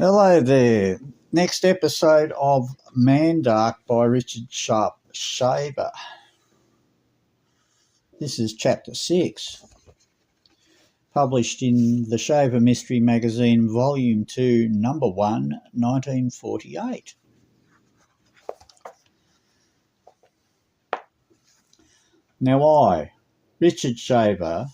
Hello there. Next episode of Mandark by Richard Sharpe. This is chapter 6, published in the Shaver Mystery Magazine, Volume 2, Number 1, 1948. Now I, Richard Shaver,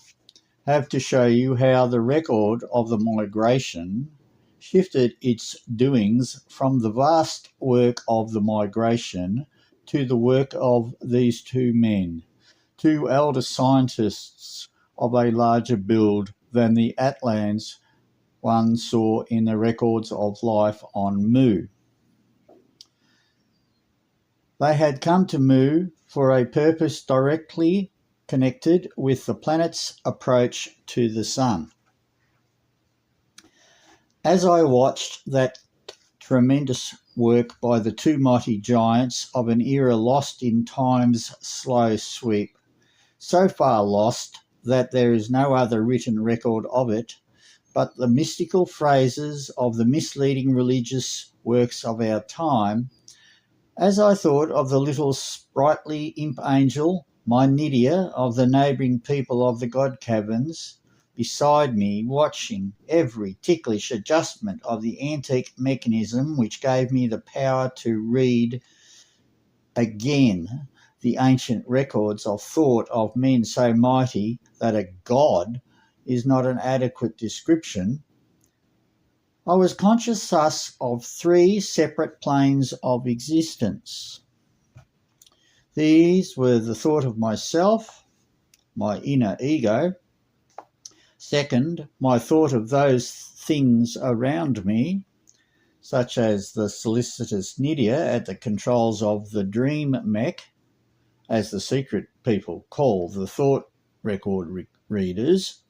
have to show you how the record of the migration shifted its doings from the vast work of the migration to the work of these two men, two elder scientists of a larger build than the Atlans one saw in the records of life on Mu. They had come to Mu for a purpose directly connected with the planet's approach to the sun. As I watched that tremendous work by the two mighty giants of an era lost in time's slow sweep, so far lost that there is no other written record of it but the mystical phrases of the misleading religious works of our time, as I thought of the little sprightly imp angel, my Nydia, of the neighbouring people of the god caverns, beside me, watching every ticklish adjustment of the antique mechanism which gave me the power to read again the ancient records of thought of men so mighty that a god is not an adequate description, I was conscious thus of three separate planes of existence. These were the thought of myself, my inner ego; second, my thought of those things around me, such as the solicitous Nydia at the controls of the dream mech, as the secret people call the thought record readers;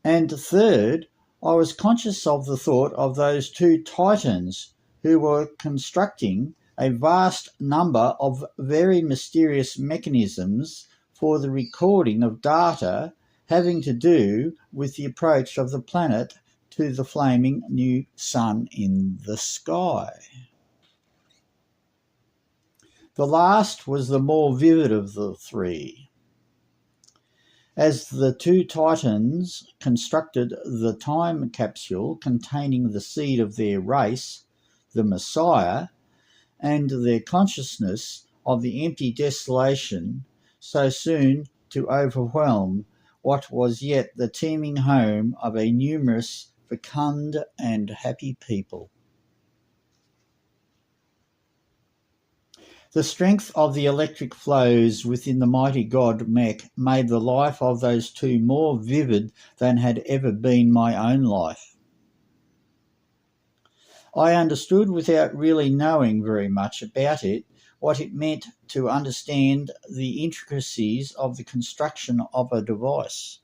and third, I was conscious of the thought of those two titans who were constructing a vast number of very mysterious mechanisms for the recording of data having to do with the approach of the planet to the flaming new sun in the sky. The last was the more vivid of the three. As the two titans constructed the time capsule containing the seed of their race, the Messiah, and their consciousness of the empty desolation so soon to overwhelm what was yet the teeming home of a numerous, fecund, and happy people. The strength of the electric flows within the mighty god mech made the life of those two more vivid than had ever been my own life. I understood, without really knowing very much about it, what it meant to understand the intricacies of the construction of a device.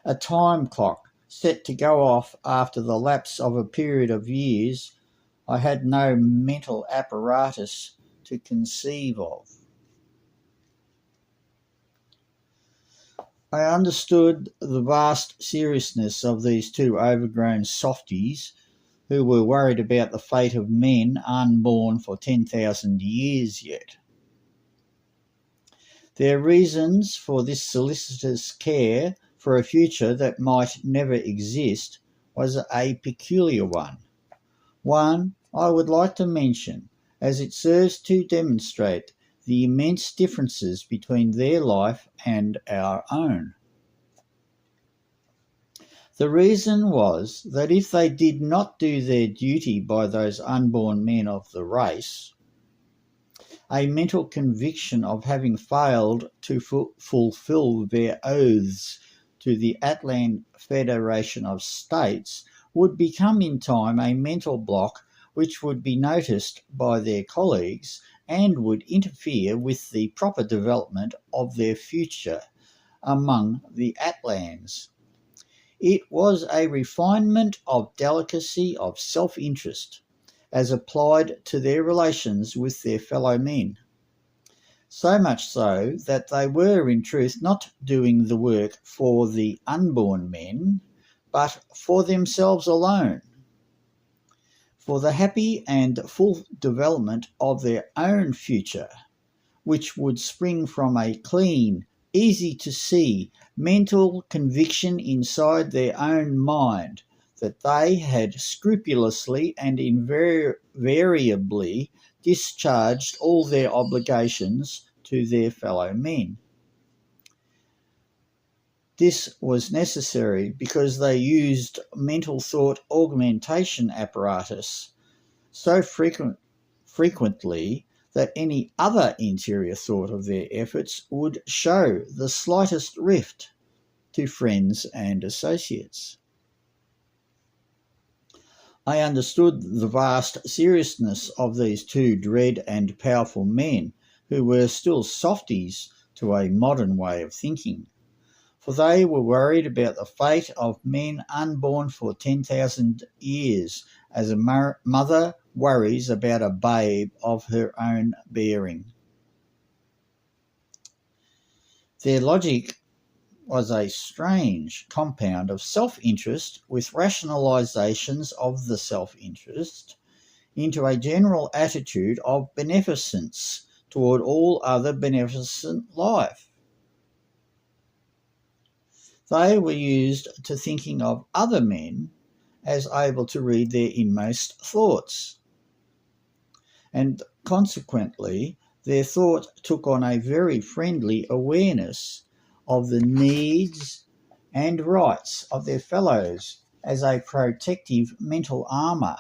A time clock set to go off after the lapse of a period of years I had no mental apparatus to conceive of. I understood the vast seriousness of these two overgrown softies who were worried about the fate of men unborn for 10,000 years yet. Their reasons for this solicitous care for a future that might never exist was a peculiar one I would like to mention, as it serves to demonstrate the immense differences between their life and our own. The reason was that if they did not do their duty by those unborn men of the race, a mental conviction of having failed to fulfill their oaths to the Atlan Federation of States would become in time a mental block which would be noticed by their colleagues and would interfere with the proper development of their future among the Atlans. It was a refinement of delicacy of self-interest as applied to their relations with their fellow men, so much so that they were in truth not doing the work for the unborn men, but for themselves alone, for the happy and full development of their own future, which would spring from a clean, easy to see mental conviction inside their own mind that they had scrupulously and invariably discharged all their obligations to their fellow men. This was necessary because they used mental thought augmentation apparatus so frequently that any other interior thought of their efforts would show the slightest rift to friends and associates. I understood the vast seriousness of these two dread and powerful men, who were still softies to a modern way of thinking, for they were worried about the fate of men unborn for 10,000 years, as a mother worries about a babe of her own bearing. Their logic was a strange compound of self-interest with rationalizations of the self-interest into a general attitude of beneficence toward all other beneficent life. They were used to thinking of other men as able to read their inmost thoughts, and consequently their thought took on a very friendly awareness of the needs and rights of their fellows as a protective mental armour,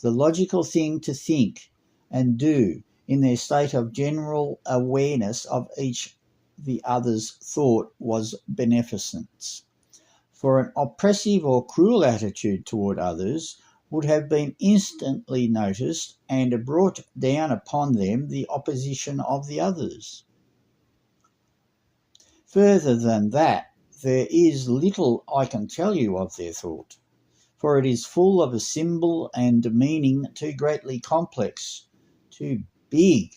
the logical thing to think and do in their state of general awareness of each the other's thought was beneficence. For an oppressive or cruel attitude toward others would have been instantly noticed and brought down upon them the opposition of the others. Further than that, there is little I can tell you of their thought, for it is full of a symbol and meaning too greatly complex, too big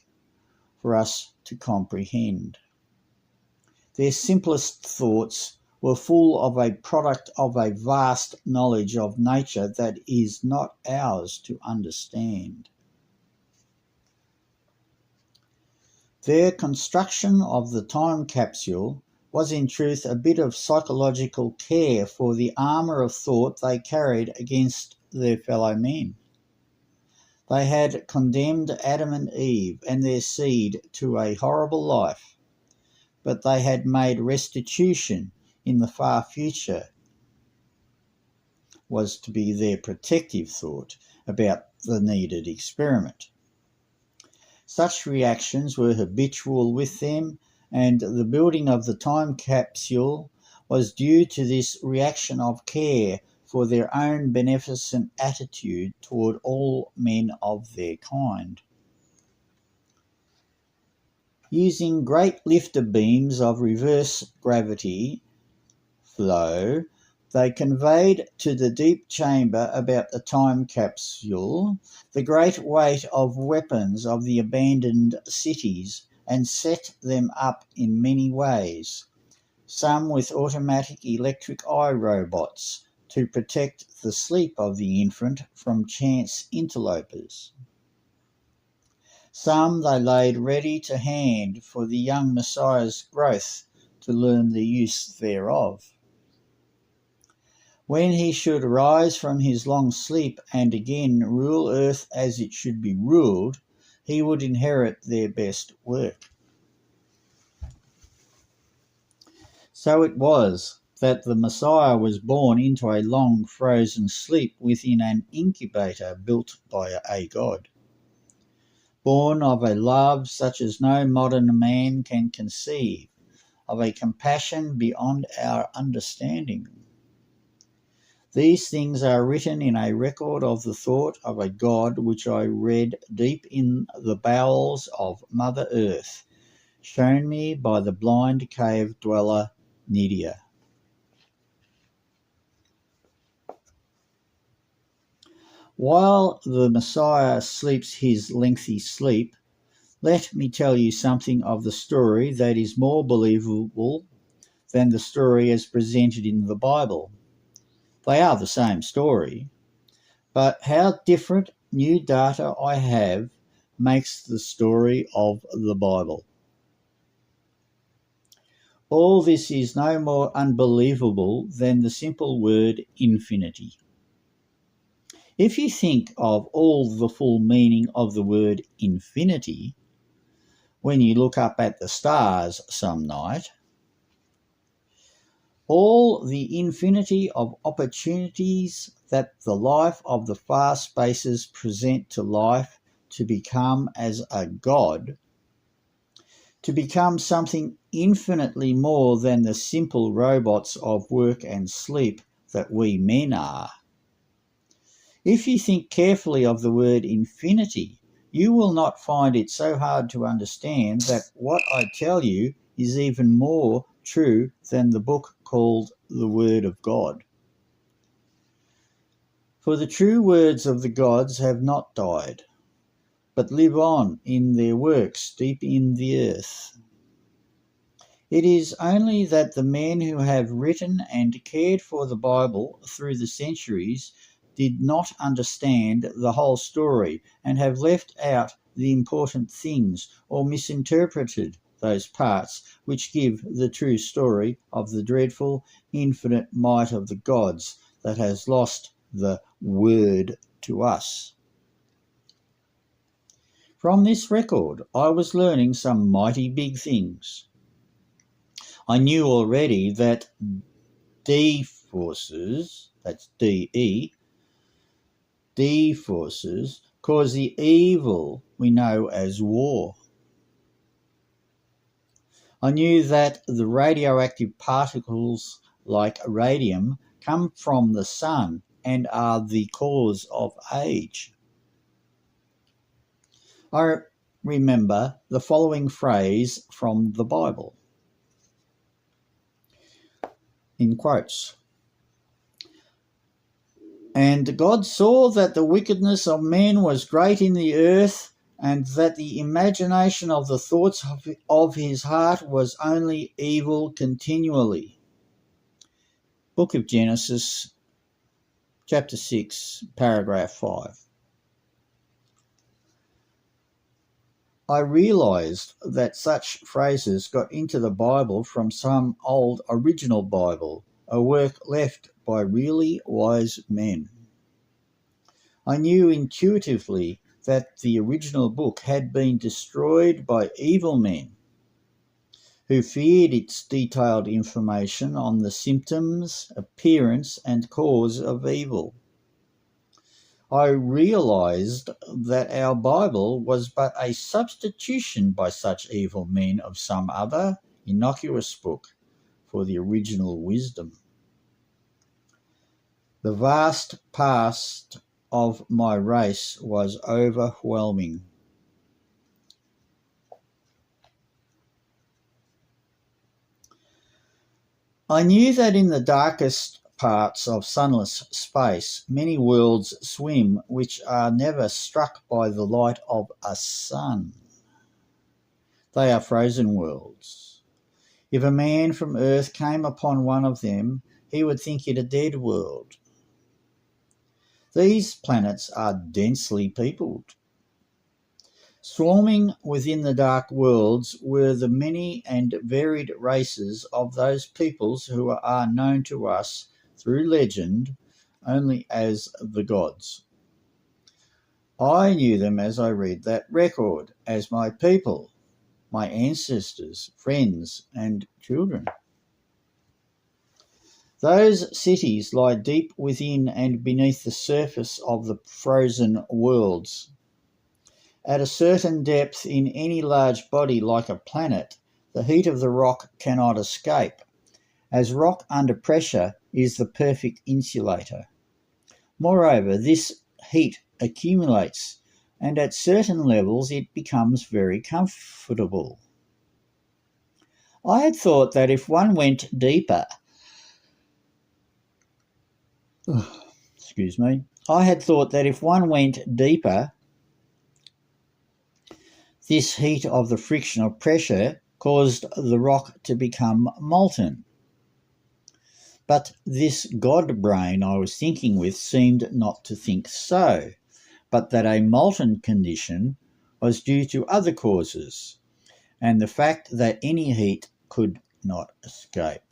for us to comprehend. Their simplest thoughts were full of a product of a vast knowledge of nature that is not ours to understand. Their construction of the time capsule was in truth a bit of psychological care for the armour of thought they carried against their fellow men. They had condemned Adam and Eve and their seed to a horrible life, but they had made restitution in the far future was to be their protective thought about the needed experiment. Such reactions were habitual with them, and the building of the time capsule was due to this reaction of care for their own beneficent attitude toward all men of their kind. Using great lifter beams of reverse gravity flow, they conveyed to the deep chamber about the time capsule the great weight of weapons of the abandoned cities and set them up in many ways, some with automatic electric eye robots to protect the sleep of the infant from chance interlopers. Some they laid ready to hand for the young Messiah's growth to learn the use thereof. When he should rise from his long sleep and again rule earth as it should be ruled, he would inherit their best work. So it was that the Messiah was born into a long frozen sleep within an incubator built by a god, born of a love such as no modern man can conceive, of a compassion beyond our understanding. These things are written in a record of the thought of a God which I read deep in the bowels of Mother Earth, shown me by the blind cave dweller Nydia. While the Messiah sleeps his lengthy sleep, let me tell you something of the story that is more believable than the story as presented in the Bible. They are the same story, But how different new data I have makes the story of the Bible. All this is no more unbelievable than the simple word infinity. If you think of all the full meaning of the word infinity, when you look up at the stars some night, all the infinity of opportunities that the life of the far spaces present to life to become as a god, to become something infinitely more than the simple robots of work and sleep that we men are. If you think carefully of the word infinity, you will not find it so hard to understand that what I tell you is even more true than the book called the Word of God. For the true words of the gods have not died, but live on in their works deep in the earth. It is only that the men who have written and cared for the Bible through the centuries did not understand the whole story and have left out the important things or misinterpreted those parts which give the true story of the dreadful, infinite might of the gods that has lost the word to us. From this record, I was learning some mighty big things. I knew already that D forces, that's DE, D forces cause the evil we know as war. I knew that the radioactive particles like radium come from the sun and are the cause of age. I remember the following phrase from the Bible, in quotes. And God saw that the wickedness of men was great in the earth, and that the imagination of the thoughts of his heart was only evil continually. Book of Genesis, chapter 6, paragraph 5. I realised that such phrases got into the Bible from some old original Bible, a work left by really wise men. I knew intuitively that the original book had been destroyed by evil men who feared its detailed information on the symptoms, appearance, and cause of evil. I realised that our Bible was but a substitution by such evil men of some other innocuous book for the original wisdom. The vast past of my race was overwhelming. I knew that in the darkest parts of sunless space many worlds swim which are never struck by the light of a sun. They are frozen worlds. If a man from Earth came upon one of them, he would think it a dead world. These planets are densely peopled. Swarming within the dark worlds were the many and varied races of those peoples who are known to us through legend only as the gods. I knew them as I read that record, as my people, my ancestors, friends, and children. Those cities lie deep within and beneath the surface of the frozen worlds. At a certain depth in any large body like a planet, the heat of the rock cannot escape, as rock under pressure is the perfect insulator. Moreover, this heat accumulates, and at certain levels it becomes very comfortable. I had thought that if one went deeper, this heat of the frictional pressure caused the rock to become molten. But this God brain I was thinking with seemed not to think so, but that a molten condition was due to other causes, and the fact that any heat could not escape.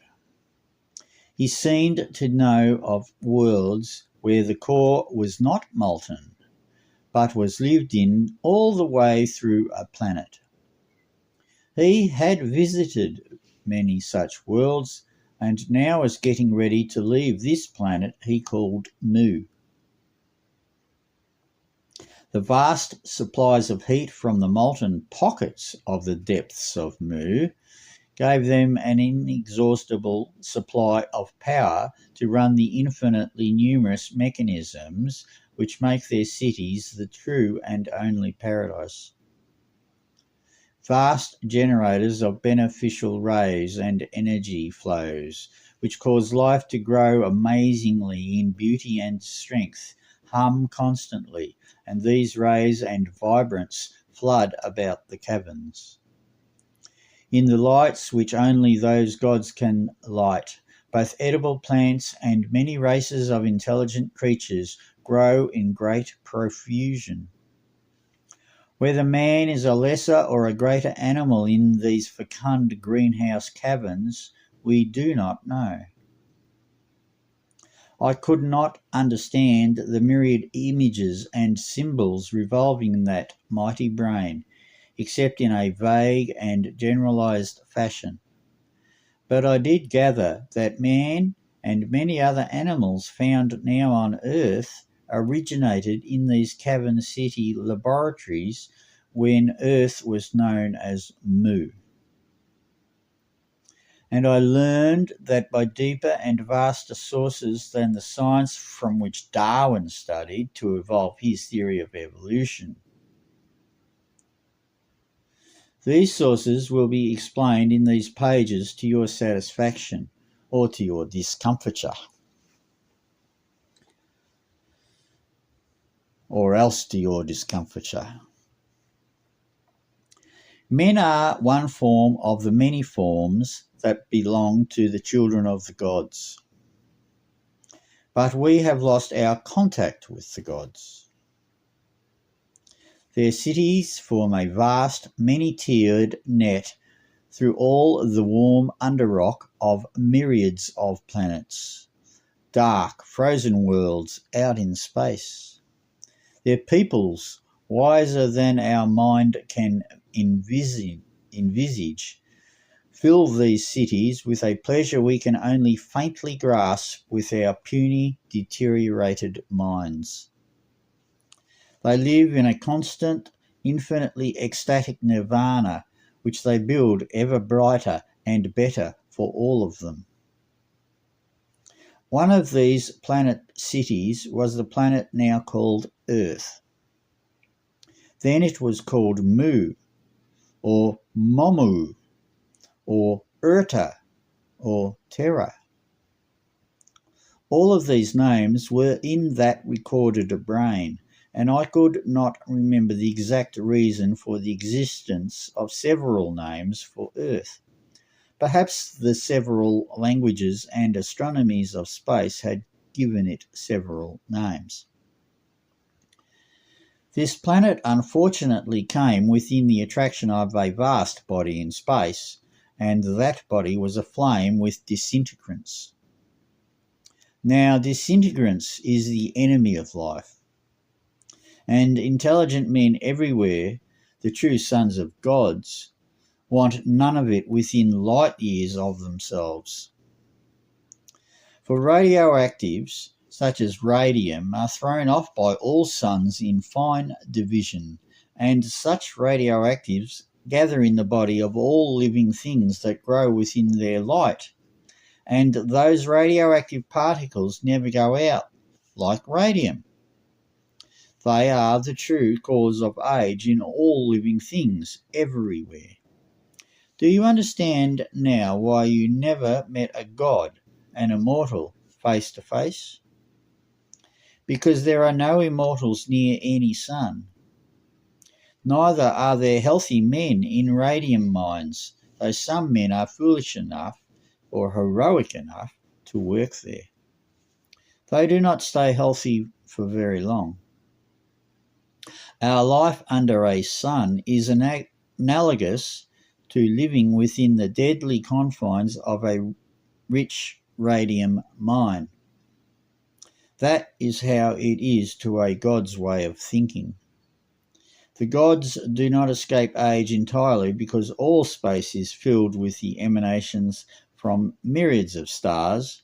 He seemed to know of worlds where the core was not molten, but was lived in all the way through a planet. He had visited many such worlds, and now was getting ready to leave this planet he called Mu. The vast supplies of heat from the molten pockets of the depths of Mu gave them an inexhaustible supply of power to run the infinitely numerous mechanisms which make their cities the true and only paradise. Vast generators of beneficial rays and energy flows, which cause life to grow amazingly in beauty and strength, hum constantly, and these rays and vibrance flood about the caverns. In the lights which only those gods can light, both edible plants and many races of intelligent creatures grow in great profusion. Whether man is a lesser or a greater animal in these fecund greenhouse caverns, we do not know. I could not understand the myriad images and symbols revolving in that mighty brain, except in a vague and generalized fashion. But I did gather that man and many other animals found now on Earth originated in these cavern city laboratories when Earth was known as Mu. And I learned that by deeper and vaster sources than the science from which Darwin studied to evolve his theory of evolution. These sources will be explained in these pages to your satisfaction or to your discomfiture. Or else to your discomfiture. Men are one form of the many forms that belong to the children of the gods. But we have lost our contact with the gods. Their cities form a vast, many-tiered net through all the warm underrock of myriads of planets, dark, frozen worlds out in space. Their peoples, wiser than our mind can envisage, fill these cities with a pleasure we can only faintly grasp with our puny, deteriorated minds. They live in a constant, infinitely ecstatic nirvana, which they build ever brighter and better for all of them. One of these planet cities was the planet now called Earth. Then it was called Mu, or Momu, or Urta, or Terra. All of these names were in that recorded brain, and I could not remember the exact reason for the existence of several names for Earth. Perhaps the several languages and astronomies of space had given it several names. This planet unfortunately came within the attraction of a vast body in space, and that body was aflame with disintegrants. Now, disintegrants is the enemy of life, and intelligent men everywhere, the true sons of gods, want none of it within light years of themselves. For radioactives, such as radium, are thrown off by all suns in fine division, and such radioactives gather in the body of all living things that grow within their light, and those radioactive particles never go out, like radium. They are the true cause of age in all living things everywhere. Do you understand now why you never met a god, an immortal, face to face? Because there are no immortals near any sun. Neither are there healthy men in radium mines, though some men are foolish enough or heroic enough to work there. They do not stay healthy for very long. Our life under a sun is analogous to living within the deadly confines of a rich radium mine. That is how it is to a god's way of thinking. The gods do not escape age entirely because all space is filled with the emanations from myriads of stars,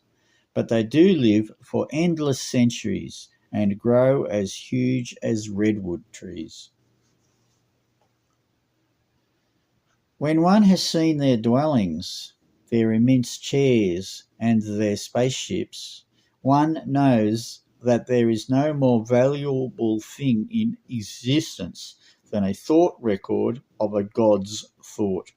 but they do live for endless centuries and grow as huge as redwood trees. When one has seen their dwellings, their immense chairs, and their spaceships, one knows that there is no more valuable thing in existence than a thought record of a god's thought.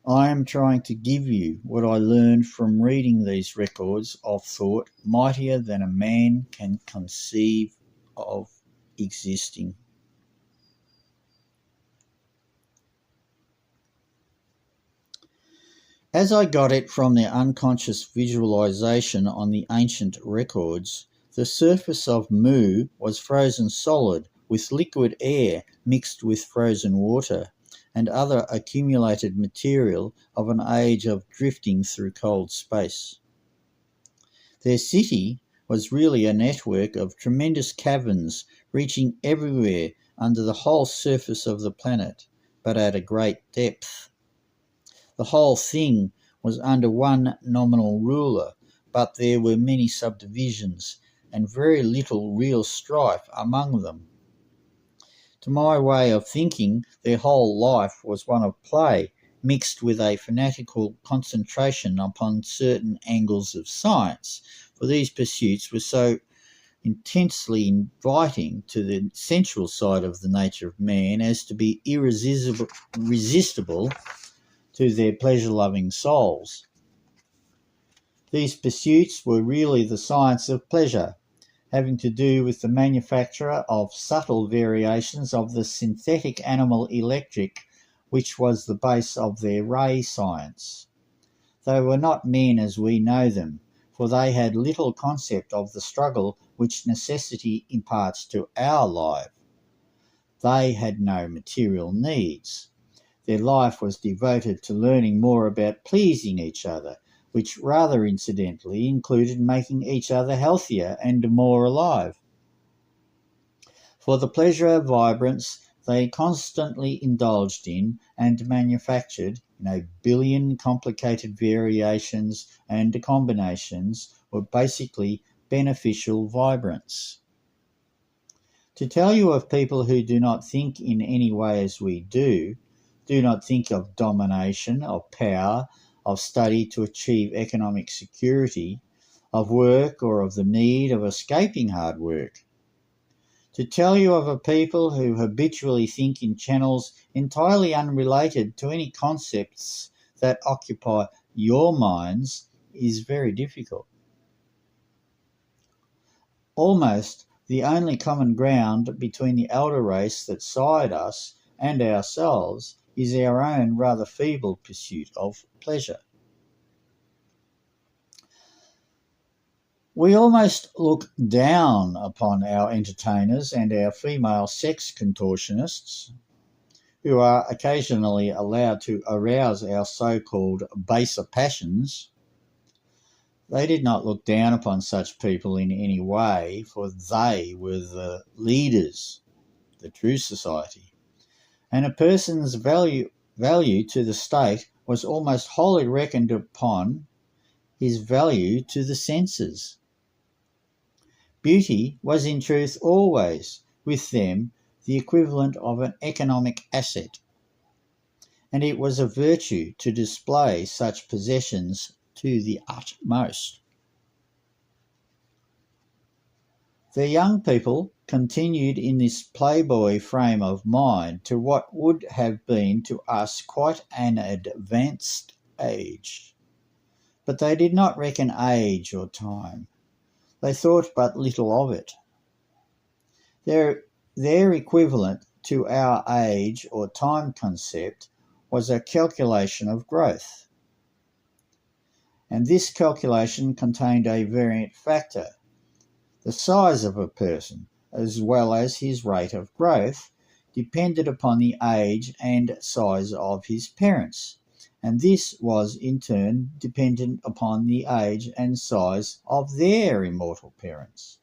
I am trying to give you what I learned from reading these records of thought mightier than a man can conceive of existing. As I got it from their unconscious visualization on the ancient records, the surface of Mu was frozen solid with liquid air mixed with frozen water and other accumulated material of an age of drifting through cold space. Their city was really a network of tremendous caverns reaching everywhere under the whole surface of the planet, but at a great depth. The whole thing was under one nominal ruler, but there were many subdivisions and very little real strife among them. To my way of thinking, their whole life was one of play, mixed with a fanatical concentration upon certain angles of science, for these pursuits were so intensely inviting to the sensual side of the nature of man as to be irresistible to their pleasure-loving souls. These pursuits were really the science of pleasure, having to do with the manufacture of subtle variations of the synthetic animal electric, which was the base of their ray science. They were not men as we know them, for they had little concept of the struggle which necessity imparts to our life. They had no material needs. Their life was devoted to learning more about pleasing each other, which rather incidentally included making each other healthier and more alive. For the pleasure of vibrance, they constantly indulged in and manufactured in a billion complicated variations and combinations were basically beneficial vibrance. To tell you of people who do not think in any way as we do not think of domination, of power, of study to achieve economic security, of work or of the need of escaping hard work. To tell you of a people who habitually think in channels entirely unrelated to any concepts that occupy your minds is very difficult. Almost the only common ground between the elder race that side us and ourselves is our own rather feeble pursuit of pleasure. We almost look down upon our entertainers and our female sex contortionists, who are occasionally allowed to arouse our so-called baser passions. They did not look down upon such people in any way, for they were the leaders, the true society. And a person's value to the state was almost wholly reckoned upon his value to the senses. Beauty was in truth always, with them, the equivalent of an economic asset, and it was a virtue to display such possessions to the utmost. The young people continued in this playboy frame of mind to what would have been to us quite an advanced age. But they did not reckon age or time. They thought but little of it. Their equivalent to our age or time concept was a calculation of growth. and this calculation contained a variant factor. The size of a person, as well as his rate of growth, depended upon the age and size of his parents, and this was in turn dependent upon the age and size of their immortal parents.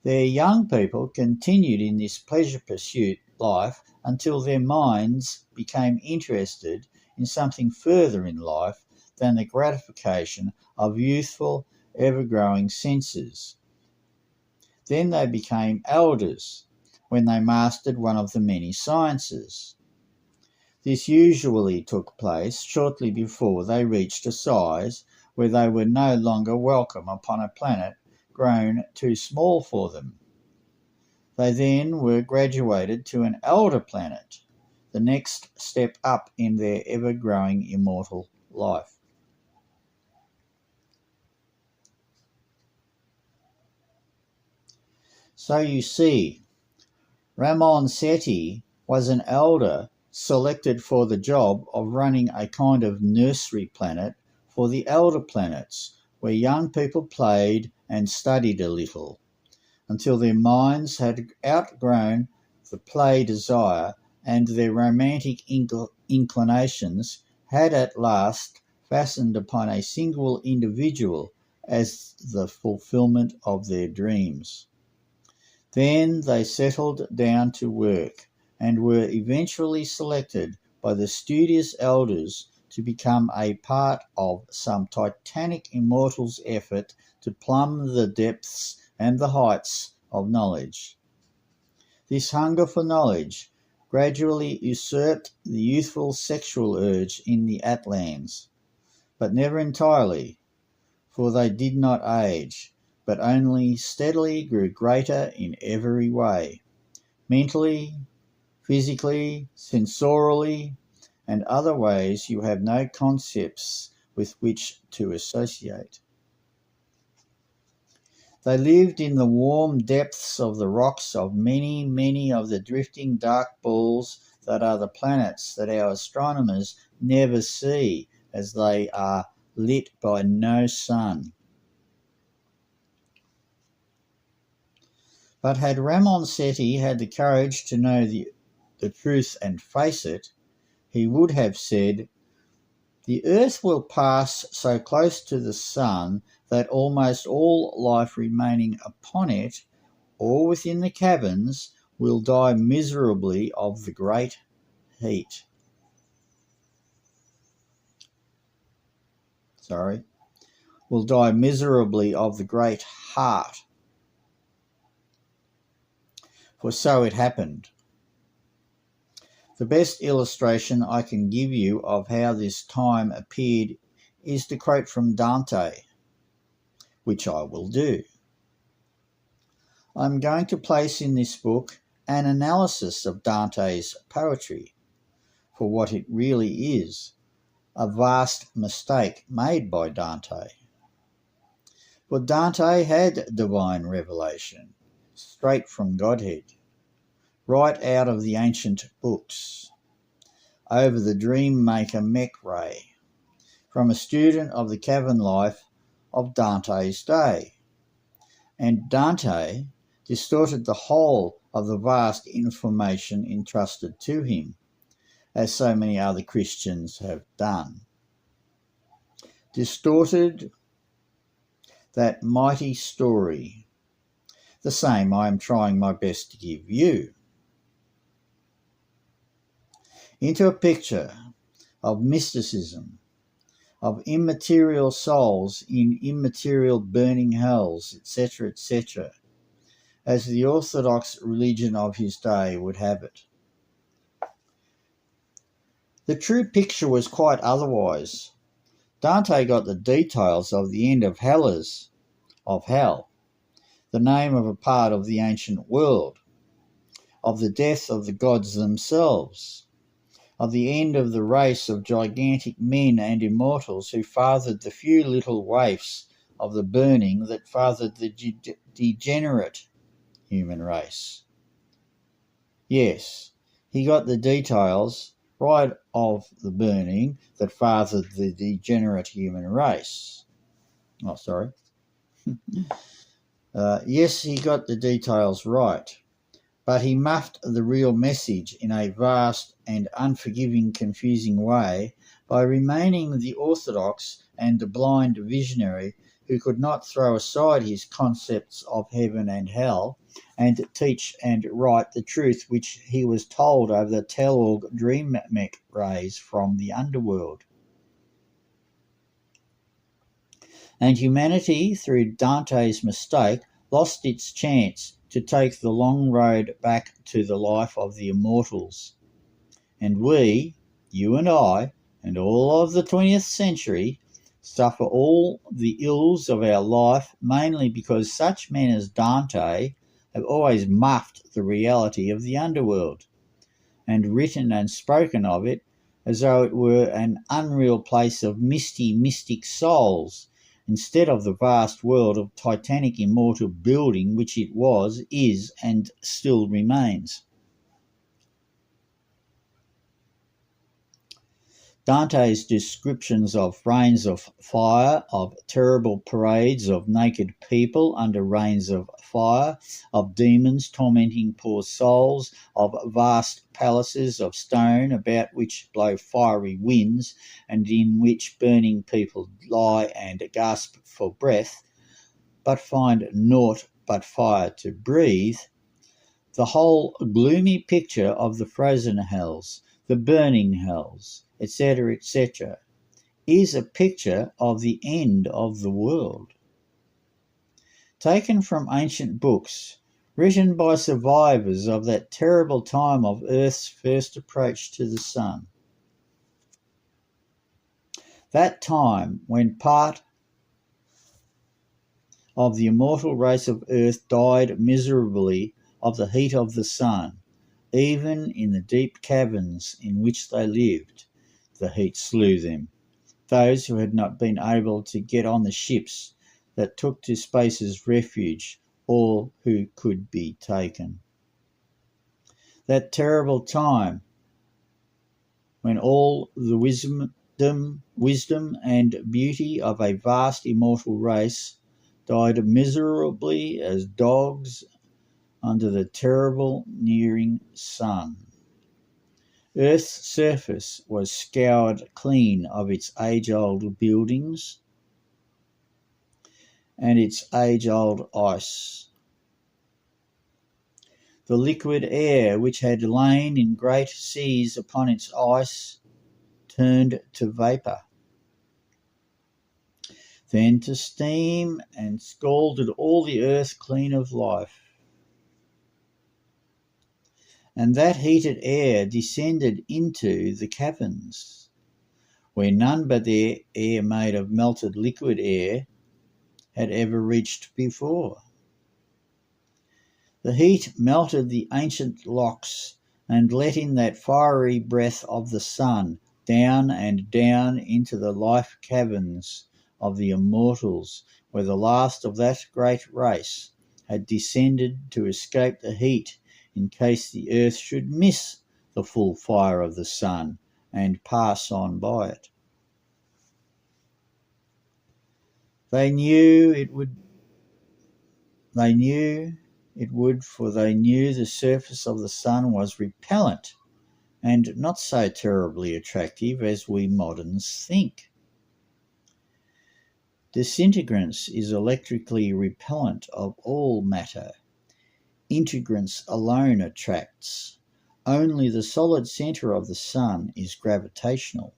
Their young people continued in this pleasure pursuit life until their minds became interested in something further in life than the gratification of youthful, ever-growing senses. Then they became elders when they mastered one of the many sciences. This usually took place shortly before they reached a size where they were no longer welcome upon a planet grown too small for them. They then were graduated to an elder planet, the next step up in their ever-growing immortal life. So you see, Ramon Seti was an elder selected for the job of running a kind of nursery planet for the elder planets, where young people played and studied a little, until their minds had outgrown the play desire and their romantic inclinations had at last fastened upon a single individual as the fulfillment of their dreams. Then they settled down to work and were eventually selected by the studious elders to become a part of some titanic immortal's effort to plumb the depths and the heights of knowledge. This hunger for knowledge gradually usurped the youthful sexual urge in the Atlans, but never entirely, for they did not age, but only steadily grew greater in every way, mentally, physically, sensorially, and other ways you have no concepts with which to associate. They lived in the warm depths of the rocks of many, many of the drifting dark balls that are the planets that our astronomers never see, as they are lit by no sun. But had Ramon Seti had the courage to know the truth and face it, he would have said, "The earth will pass so close to the sun that almost all life remaining upon it or within the caverns will die miserably of the great heat." Will die miserably of the great heart. For so it happened. The best illustration I can give you of how this time appeared is to quote from Dante, which I will do. I'm going to place in this book an analysis of Dante's poetry for what it really is, a vast mistake made by Dante. For Dante had divine revelation, straight from Godhead, right out of the ancient books, over the dream maker mech ray, from a student of the cavern life of Dante's day. And Dante distorted the whole of the vast information entrusted to him, as so many other Christians have done. Distorted that mighty story, the same I am trying my best to give you, into a picture of mysticism, of immaterial souls in immaterial burning hells, etc., etc., as the orthodox religion of his day would have it. The true picture was quite otherwise. Dante got the details of the end of hell, the name of a part of the ancient world, of the death of the gods themselves, of the end of the race of gigantic men and immortals who fathered the few little waifs of the burning that fathered the degenerate human race. Yes, he got the details pride of the burning that fathered the degenerate human race. Oh, sorry. Yes, he got the details right, but he muffed the real message in a vast and unforgiving, confusing way by remaining the orthodox and the blind visionary who could not throw aside his concepts of heaven and hell and teach and write the truth which he was told over the tell-all dream mech rays from the underworld. And humanity, through Dante's mistake, lost its chance to take the long road back to the life of the immortals. And we, you and I, and all of the 20th century, suffer all the ills of our life mainly because such men as Dante have always muffed the reality of the underworld and written and spoken of it as though it were an unreal place of misty, mystic souls, instead of the vast world of titanic immortal building which it was, is, and still remains. Dante's descriptions of rains of fire, of terrible parades of naked people under rains of fire, of demons tormenting poor souls, of vast palaces of stone about which blow fiery winds and in which burning people lie and gasp for breath, but find naught but fire to breathe, the whole gloomy picture of the frozen hells, the burning hells, etc., etc., is a picture of the end of the world. Taken from ancient books, written by survivors of that terrible time of Earth's first approach to the sun. That time when part of the immortal race of Earth died miserably of the heat of the sun, even in the deep caverns in which they lived. The heat slew them, those who had not been able to get on the ships that took to space as refuge all who could be taken. That terrible time when all the wisdom and beauty of a vast immortal race died miserably as dogs under the terrible nearing sun. Earth's surface was scoured clean of its age-old buildings and its age-old ice. The liquid air which had lain in great seas upon its ice turned to vapour, then to steam, and scalded all the earth clean of life. And that heated air descended into the caverns, where none but the air made of melted liquid air had ever reached before. The heat melted the ancient locks and let in that fiery breath of the sun down and down into the life caverns of the immortals, where the last of that great race had descended to escape the heat in case the earth should miss the full fire of the sun and pass on by it. They knew it would, for they knew the surface of the sun was repellent and not so terribly attractive as we moderns think. Disintegrants is electrically repellent of all matter. Integrants alone attracts. Only the solid centre of the sun is gravitational.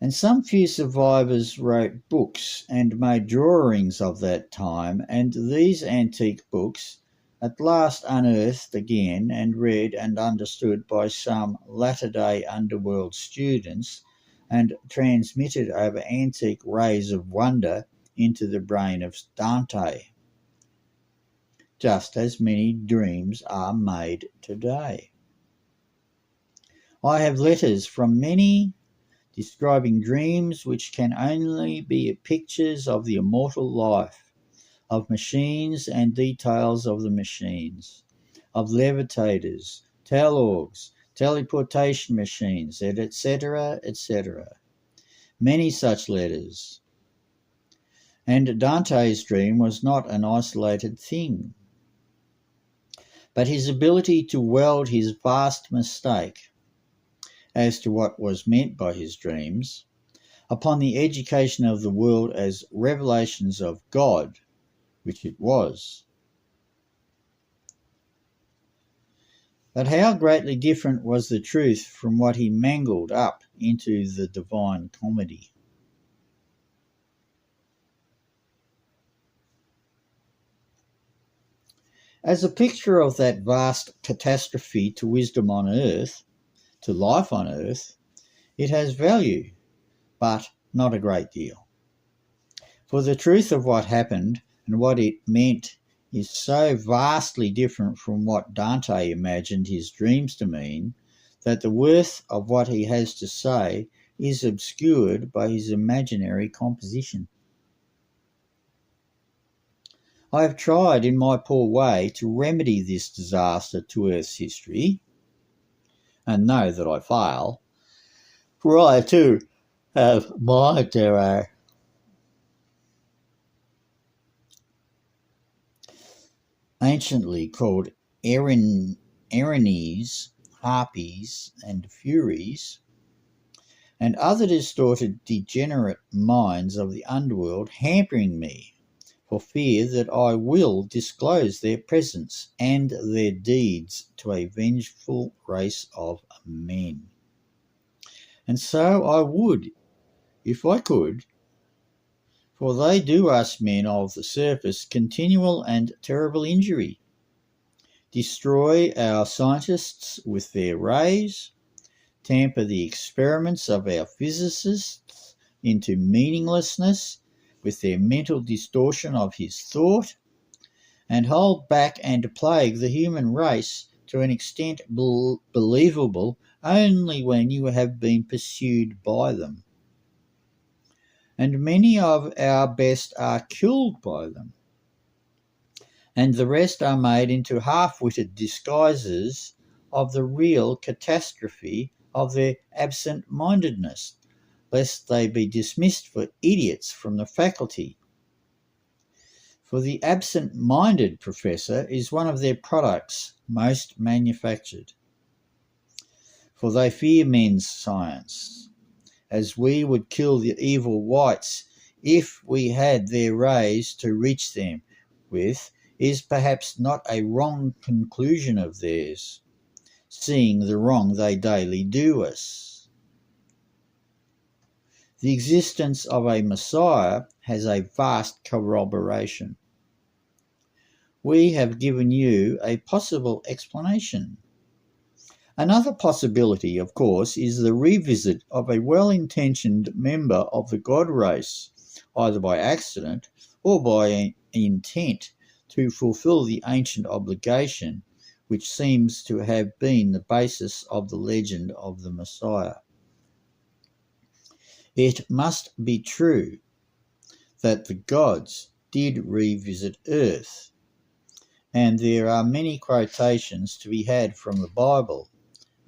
And some few survivors wrote books and made drawings of that time, and these antique books, at last unearthed again and read and understood by some latter-day underworld students, and transmitted over antique rays of wonder into the brain of Dante, just as many dreams are made today. I have letters from many describing dreams which can only be pictures of the immortal life, of machines and details of the machines, of levitators, telorgs, teleportation machines, etc., etc. Many such letters. And Dante's dream was not an isolated thing, but his ability to weld his vast mistake as to what was meant by his dreams upon the education of the world as revelations of God, which it was. But how greatly different was the truth from what he mangled up into the Divine Comedy. As a picture of that vast catastrophe to wisdom on earth, to life on earth, it has value, but not a great deal. For the truth of what happened and what it meant is so vastly different from what Dante imagined his dreams to mean that the worth of what he has to say is obscured by his imaginary composition. I have tried in my poor way to remedy this disaster to Earth's history, and know that I fail, for I too have my TERO. Anciently called Erinyes, Harpies, and Furies, and other distorted, degenerate minds of the underworld hampering me, for fear that I will disclose their presence and their deeds to a vengeful race of men. And so I would, if I could, for they do us men of the surface continual and terrible injury, destroy our scientists with their rays, tamper the experiments of our physicists into meaninglessness with their mental distortion of his thought, and hold back and plague the human race to an extent believable only when you have been pursued by them. And many of our best are killed by them, and the rest are made into half-witted disguises of the real catastrophe of their absent-mindedness, lest they be dismissed for idiots from the faculty. For the absent-minded professor is one of their products most manufactured. For they fear men's science, as we would kill the evil whites if we had their rays to reach them with, is perhaps not a wrong conclusion of theirs, seeing the wrong they daily do us. The existence of a Messiah has a vast corroboration. We have given you a possible explanation. Another possibility, of course, is the revisit of a well-intentioned member of the God race, either by accident or by intent, to fulfill the ancient obligation which seems to have been the basis of the legend of the Messiah. It must be true that the gods did revisit Earth, and there are many quotations to be had from the Bible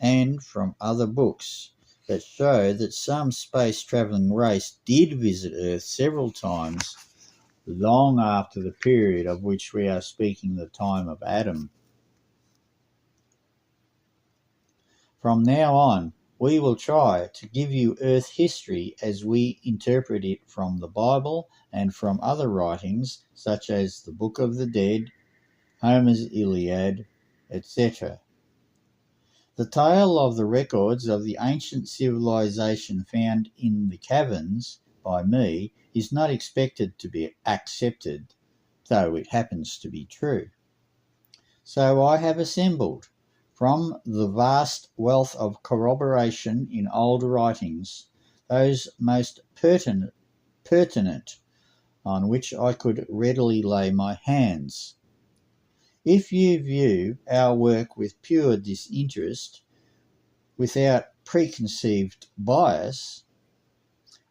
and from other books that show that some space-travelling race did visit Earth several times long after the period of which we are speaking, the time of Adam. From now on, we will try to give you Earth history as we interpret it from the Bible and from other writings such as the Book of the Dead, Homer's Iliad, etc. The tale of the records of the ancient civilization found in the caverns by me is not expected to be accepted, though it happens to be true. So I have assembled, from the vast wealth of corroboration in old writings, those most pertinent on which I could readily lay my hands. If you view our work with pure disinterest, without preconceived bias,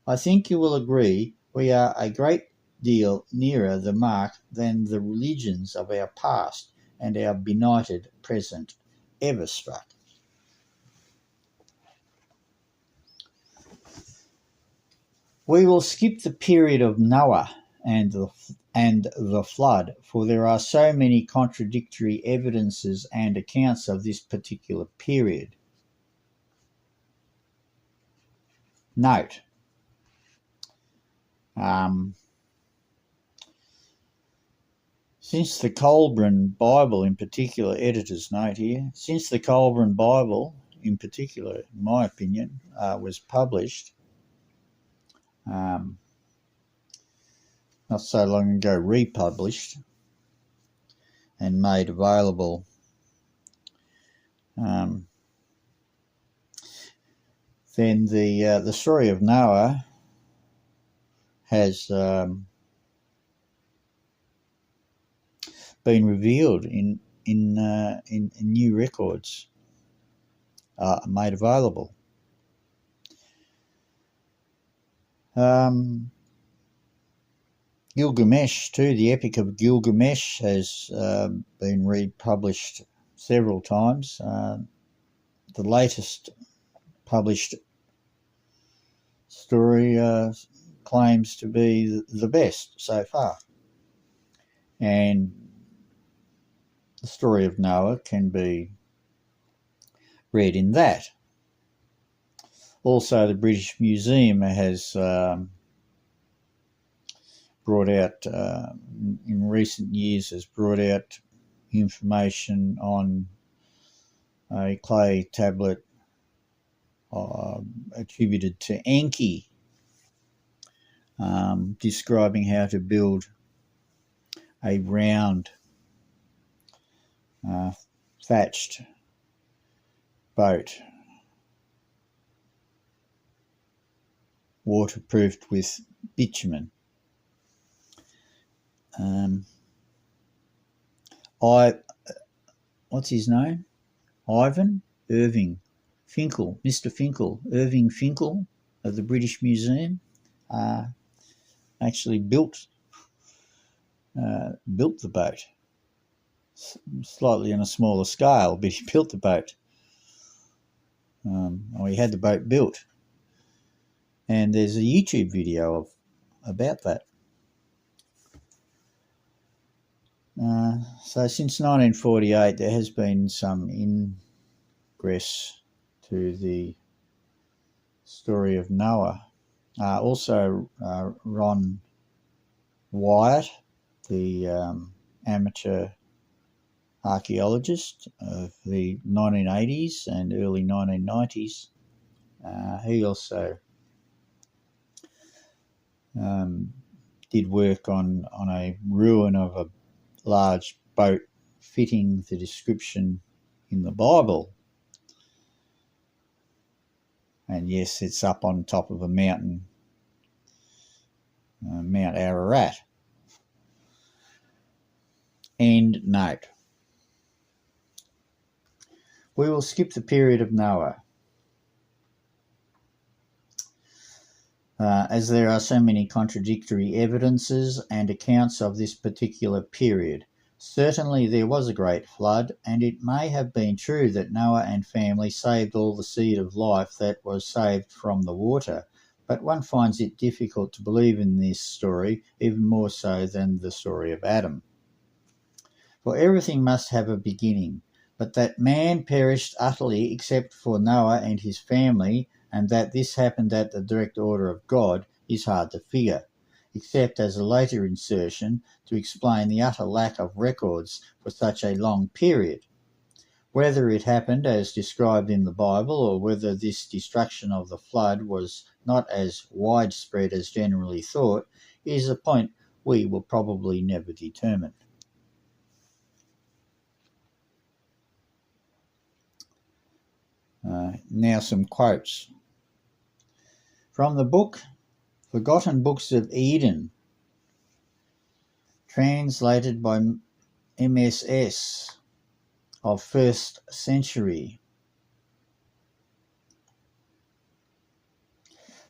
I think you will agree we are a great deal nearer the mark than the religions of our past and our benighted present ever struck. We will skip the period of Noah and the flood, for there are so many contradictory evidences and accounts of this particular period. Note, since the Colburn Bible in particular, editor's note here, since the Colburn Bible in particular, in my opinion, was published not so long ago, republished and made available, then the story of Noah has been revealed in new records made available. Gilgamesh too, the Epic of Gilgamesh has been republished several times. The latest published story claims to be the best so far. And the story of Noah can be read in that. Also, the British Museum has brought out, in recent years, has brought out information on a clay tablet attributed to Enki, describing how to build a round thatched boat, waterproofed with bitumen. What's his name? Ivan Irving Finkel, Mr. Finkel, Irving Finkel of the British Museum, actually built the boat, slightly on a smaller scale, but he built the boat. He had the boat built, and there's a YouTube video about that. So since 1948, there has been some ingress to the story of Noah. Also, Ron Wyatt, the amateur archaeologist of the 1980s and early 1990s, he also did work on a ruin of a large boat fitting the description in the Bible. And yes, it's up on top of a mountain, Mount Ararat. End note. We will skip the period of Noah, as there are so many contradictory evidences and accounts of this particular period. Certainly there was a great flood, and it may have been true that Noah and family saved all the seed of life that was saved from the water, but one finds it difficult to believe in this story, even more so than the story of Adam. For everything must have a beginning, but that man perished utterly except for Noah and his family, and that this happened at the direct order of God, is hard to figure, except as a later insertion to explain the utter lack of records for such a long period. Whether it happened as described in the Bible, or whether this destruction of the flood was not as widespread as generally thought, is a point we will probably never determine. Now some quotes. From the book Forgotten Books of Eden, translated by MSS of 1st century.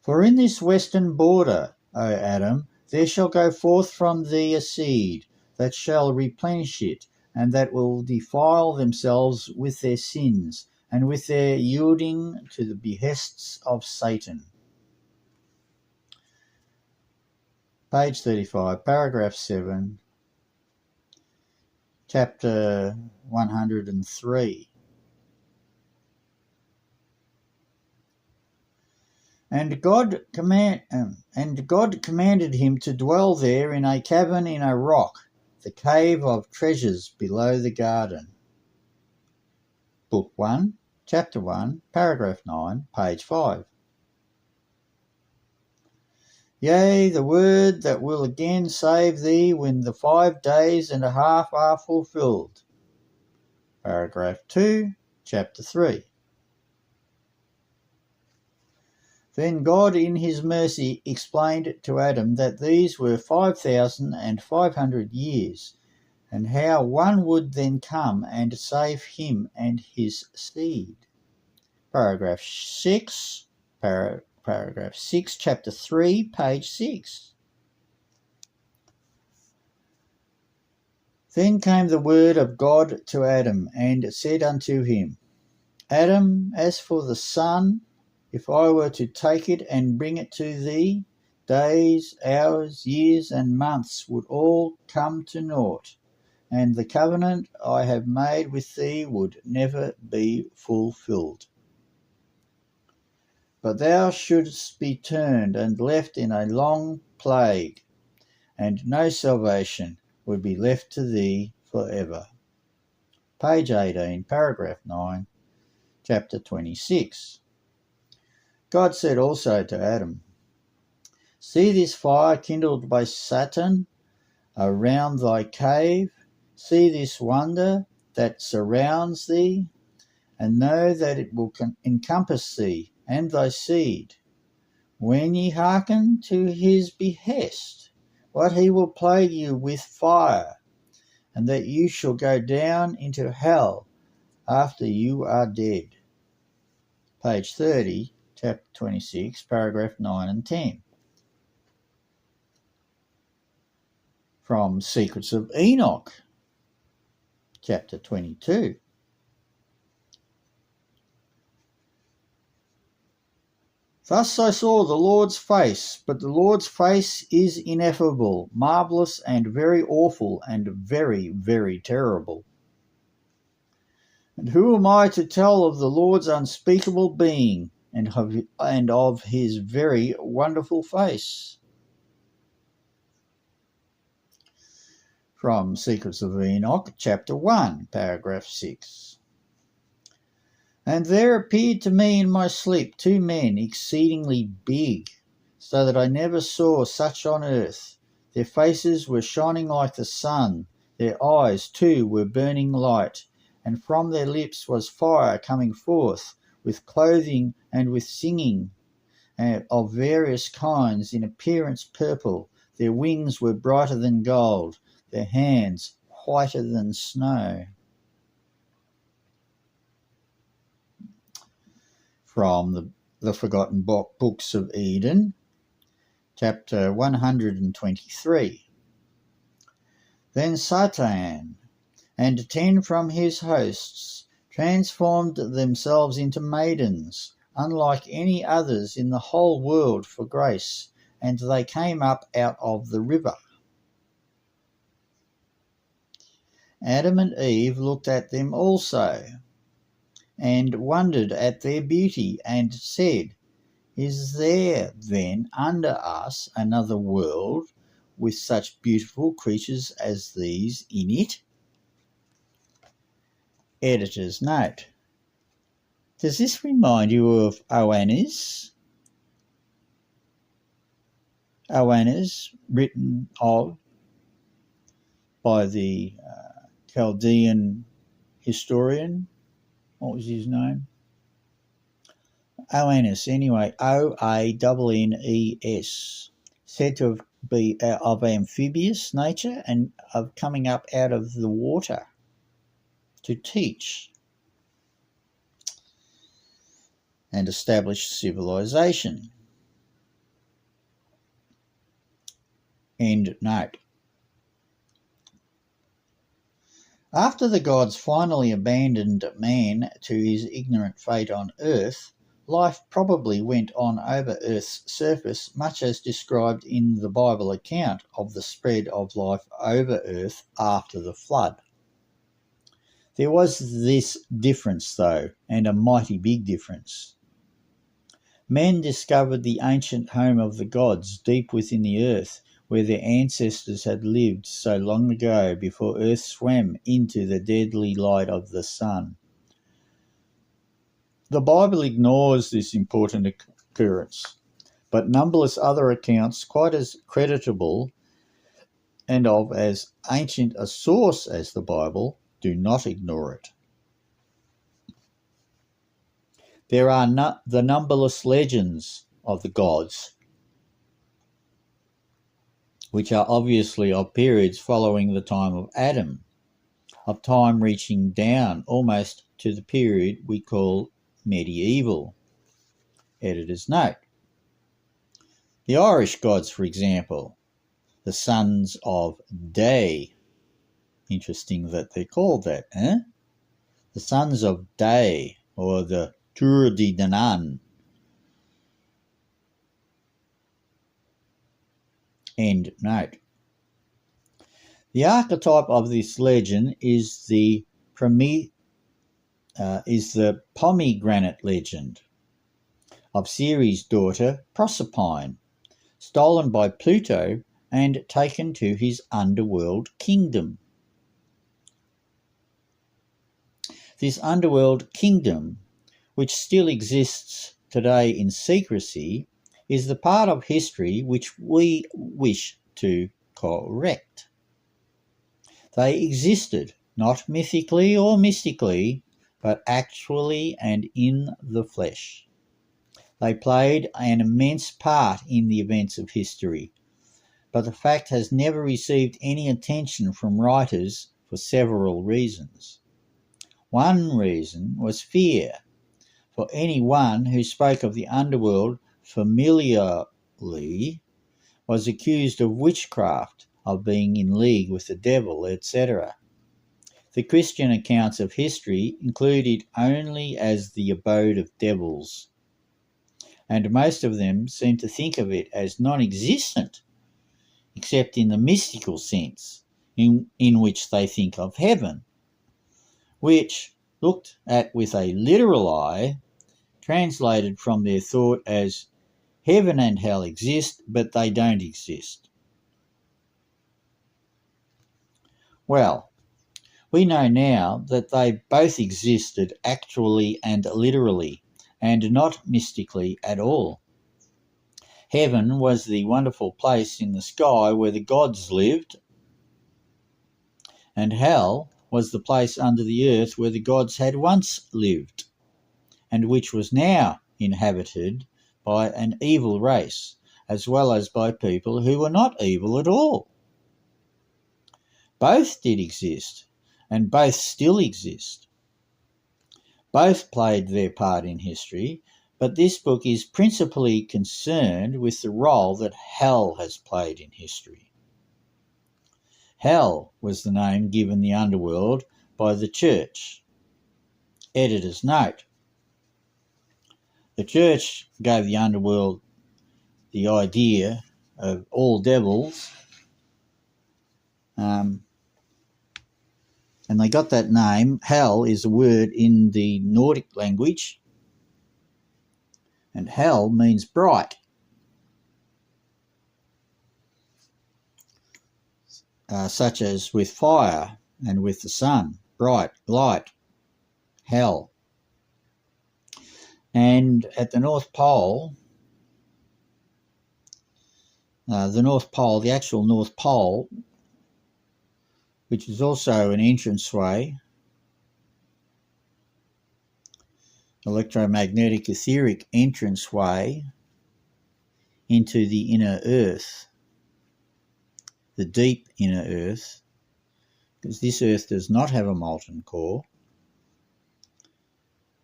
For in this western border, O Adam, there shall go forth from thee a seed that shall replenish it, and that will defile themselves with their sins and with their yielding to the behests of Satan. Page 35, paragraph 7, chapter 103. And God commanded him to dwell there in a cavern in a rock, the cave of treasures below the garden. Book 1, chapter 1, paragraph 9, page 5. Yea, the word that will again save thee when the 5 days and a half are fulfilled. Paragraph 2, chapter 3. Then God in his mercy explained to Adam that these were 5,500 years, and how one would then come and save him and his seed. Paragraph 6, paragraph 6, chapter 3, page 6. Then came the word of God to Adam, and said unto him, Adam, as for the sun, if I were to take it and bring it to thee, days, hours, years, and months would all come to naught, and the covenant I have made with thee would never be fulfilled. But thou shouldst be turned and left in a long plague, and no salvation would be left to thee forever. Page 18, paragraph 9, chapter 26. God said also to Adam, See this fire kindled by Satan around thy cave, see this wonder that surrounds thee, and know that it will encompass thee and thy seed, when ye hearken to his behest, what he will plague you with fire, and that you shall go down into hell after you are dead. Page 30, chapter 26, paragraph 9 and 10. From Secrets of Enoch, chapter 22. Thus I saw the Lord's face, but the Lord's face is ineffable, marvellous, and very awful, and very, very terrible. And who am I to tell of the Lord's unspeakable being, and of his very wonderful face? From Secrets of Enoch, chapter 1, paragraph 6. And there appeared to me in my sleep 2 men exceedingly big, so that I never saw such on earth. Their faces were shining like the sun, their eyes too were burning light, and from their lips was fire coming forth, with clothing and with singing, of various kinds, in appearance purple. Their wings were brighter than gold, their hands whiter than snow. From the Forgotten Books of Eden, chapter 123. Then Satan and 10 from his hosts transformed themselves into maidens, unlike any others in the whole world for grace, and they came up out of the river. Adam and Eve looked at them also, and wondered at their beauty, and said, Is there then under us another world with such beautiful creatures as these in it? Editor's note. Does this remind you of Oannes? Oannes, written of by the Chaldean historian. What was his name? Oannes, anyway, Oannes, said to be of amphibious nature and of coming up out of the water to teach and establish civilization. End note. After the gods finally abandoned man to his ignorant fate on Earth, life probably went on over Earth's surface, much as described in the Bible account of the spread of life over Earth after the flood. There was this difference, though, and a mighty big difference. Men discovered the ancient home of the gods deep within the earth, where their ancestors had lived so long ago before Earth swam into the deadly light of the sun. The Bible ignores this important occurrence, but numberless other accounts, quite as creditable and of as ancient a source as the Bible, do not ignore it. There are the numberless legends of the gods, which are obviously of periods following the time of Adam, of time reaching down almost to the period we call medieval. Editor's note. The Irish gods, for example, the sons of Day. Interesting that they're called that, eh? The sons of Day, or the Tuatha Dé Danann. End note. The archetype of this legend is the pomegranate legend of Ceres' daughter Proserpine, stolen by Pluto and taken to his underworld kingdom. This underworld kingdom, which still exists today in secrecy, is the part of history which we wish to correct. They existed, not mythically or mystically, but actually and in the flesh. They played an immense part in the events of history, but the fact has never received any attention from writers for several reasons. One reason was fear, for anyone who spoke of the underworld familiarly was accused of witchcraft, of being in league with the devil, etc. The Christian accounts of history include it only as the abode of devils, and most of them seem to think of it as non-existent, except in the mystical sense in which they think of heaven, which, looked at with a literal eye, translated from their thought as heaven and hell exist, but they don't exist. Well, we know now that they both existed actually and literally, and not mystically at all. Heaven was the wonderful place in the sky where the gods lived, and hell was the place under the earth where the gods had once lived, and which was now inhabited by an evil race, as well as by people who were not evil at all. Both did exist, and both still exist. Both played their part in history, but this book is principally concerned with the role that hell has played in history. Hell was the name given the underworld by the church. Editor's note. The church gave the underworld the idea of all devils, and they got that name. Hell is a word in the Nordic language, and hell means bright. Such as with fire and with the sun, bright, light, hell. And at the North Pole, the actual North Pole, which is also an entranceway, electromagnetic etheric entranceway into the inner earth, the deep inner earth, because this earth does not have a molten core,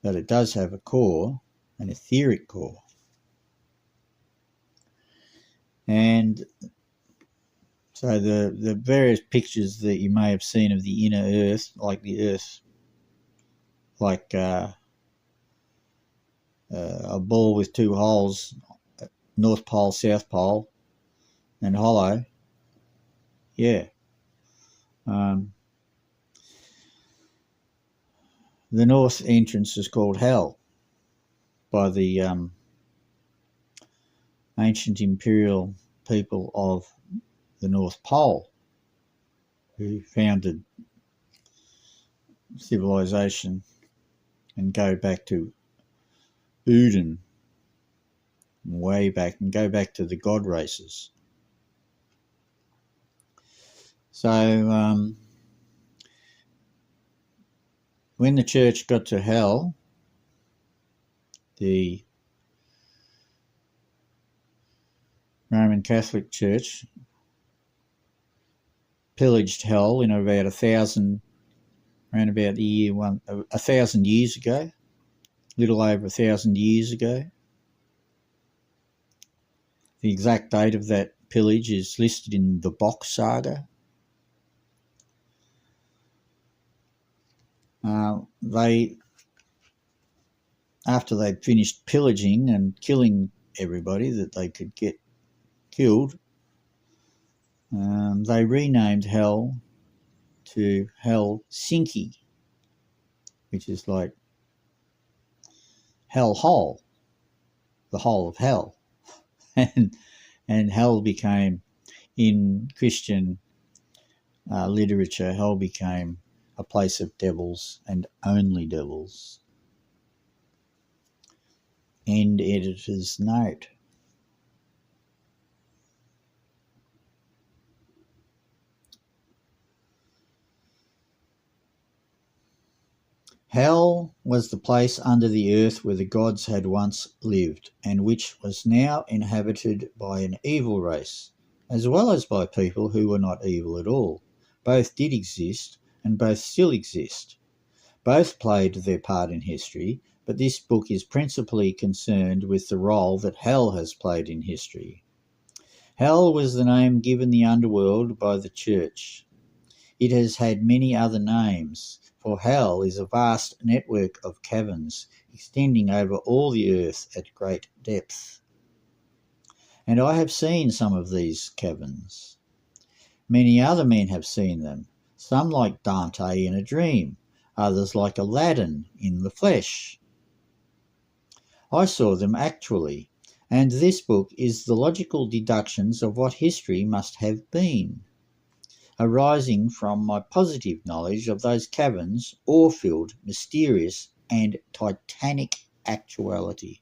but it does have a core, an etheric core. So the various pictures that you may have seen of the inner Earth, like the Earth, like a ball with two holes, North Pole, South Pole, and hollow. Yeah. The north entrance is called Hell by the ancient imperial people of the North Pole, who founded civilization and go back to Uden, way back, and go back to the god races. So when the church got to Hell, the Roman Catholic Church pillaged Hell in about 1,000, around about the year 1,000 years ago, little over 1,000 years ago. The exact date of that pillage is listed in the Bock saga. After they'd finished pillaging and killing everybody that they could get killed, they renamed Hell to Helsinki, which is like hell hole, the hole of hell. and hell became, in Christian literature, hell became a place of devils and only devils. End editor's note. Hell was the place under the earth where the gods had once lived, and which was now inhabited by an evil race, as well as by people who were not evil at all. Both did exist, and both still exist. Both played their part in history, but this book is principally concerned with the role that hell has played in history. Hell was the name given the underworld by the church. It has had many other names, for hell is a vast network of caverns extending over all the earth at great depth. And I have seen some of these caverns. Many other men have seen them, some like Dante in a dream, others like Aladdin in the flesh. I saw them actually, and this book is the logical deductions of what history must have been, arising from my positive knowledge of those caverns, awe-filled, mysterious, and titanic actuality.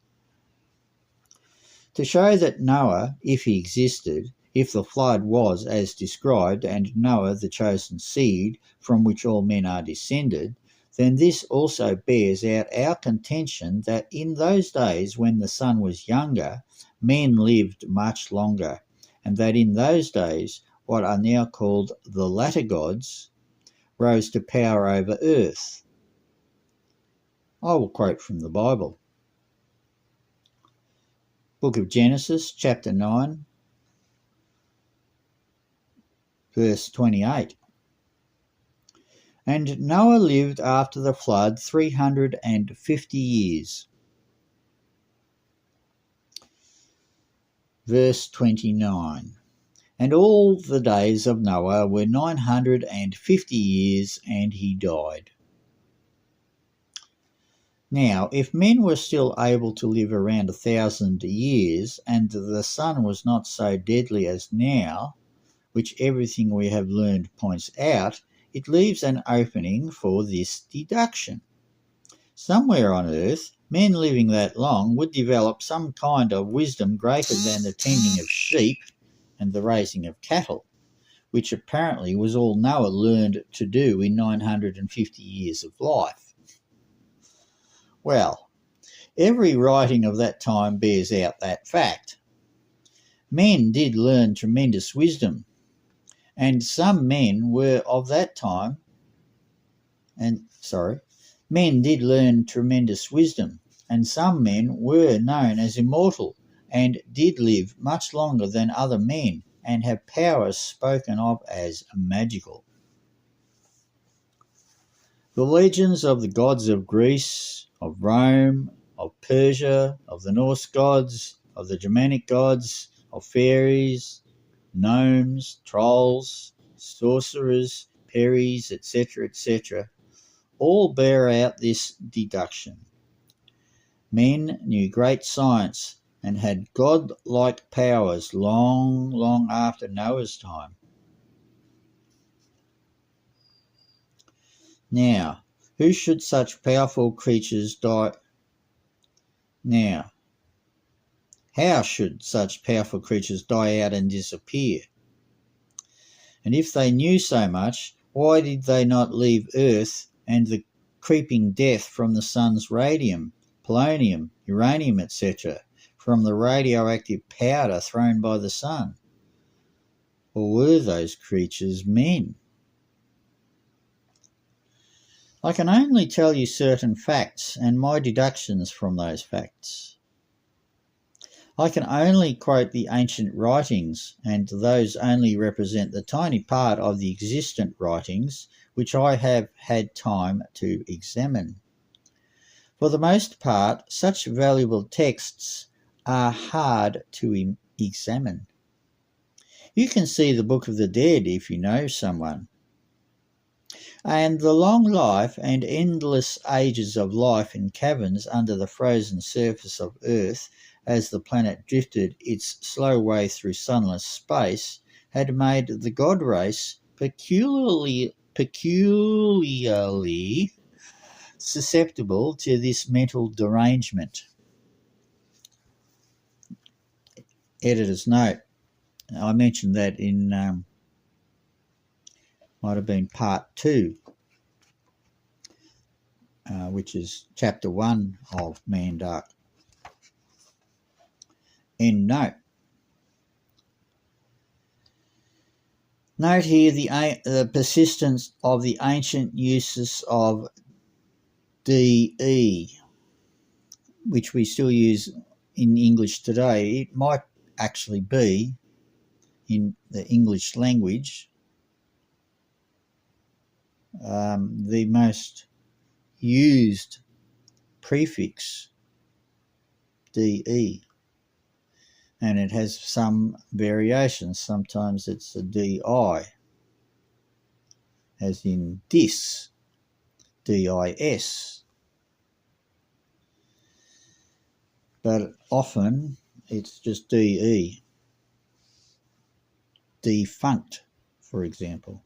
To show that Noah, if he existed, if the flood was as described, and Noah the chosen seed from which all men are descended, then this also bears out our contention that in those days when the sun was younger, men lived much longer, and that in those days what are now called the latter gods rose to power over earth. I will quote from the Bible. Book of Genesis, chapter 9, verse 28. And Noah lived after the flood 350 years. Verse 29. And all the days of Noah were 950 years, and he died. Now, if men were still able to live around 1,000 years, and the sun was not so deadly as now, which everything we have learned points out, it leaves an opening for this deduction. Somewhere on earth, men living that long would develop some kind of wisdom greater than the tending of sheep and the raising of cattle, which apparently was all Noah learned to do in 950 years of life. Well, every writing of that time bears out that fact. Men did learn tremendous wisdom, and some men were of that time, men did learn tremendous wisdom, and some men were known as immortal, and did live much longer than other men, and have powers spoken of as magical. The legends of the gods of Greece, of Rome, of Persia, of the Norse gods, of the Germanic gods, of fairies, gnomes, trolls, sorcerers, peries, etc., all bear out this deduction. Men knew great science and had god-like powers long, long after Noah's time. Now, how should such powerful creatures die out and disappear? And if they knew so much, why did they not leave Earth and the creeping death from the sun's radium, polonium, uranium, etc., from the radioactive powder thrown by the sun? Or were those creatures men? I can only tell you certain facts and my deductions from those facts. I can only quote the ancient writings, and those only represent the tiny part of the existent writings which I have had time to examine. For the most part, such valuable texts are hard to examine. You can see the Book of the Dead if you know someone. And the long life and endless ages of life in caverns under the frozen surface of Earth as the planet drifted its slow way through sunless space had made the god race peculiarly susceptible to this mental derangement. Editor's note. I mentioned that in might have been part 2, which is chapter 1 of Mandark. End note. Note here the persistence of the ancient uses of DE, which we still use in English today. It might actually be, in the English language, the most used prefix, DE. And it has some variations. Sometimes it's a DI, as in dis, DIS. But often it's just DE. Defunct, for example.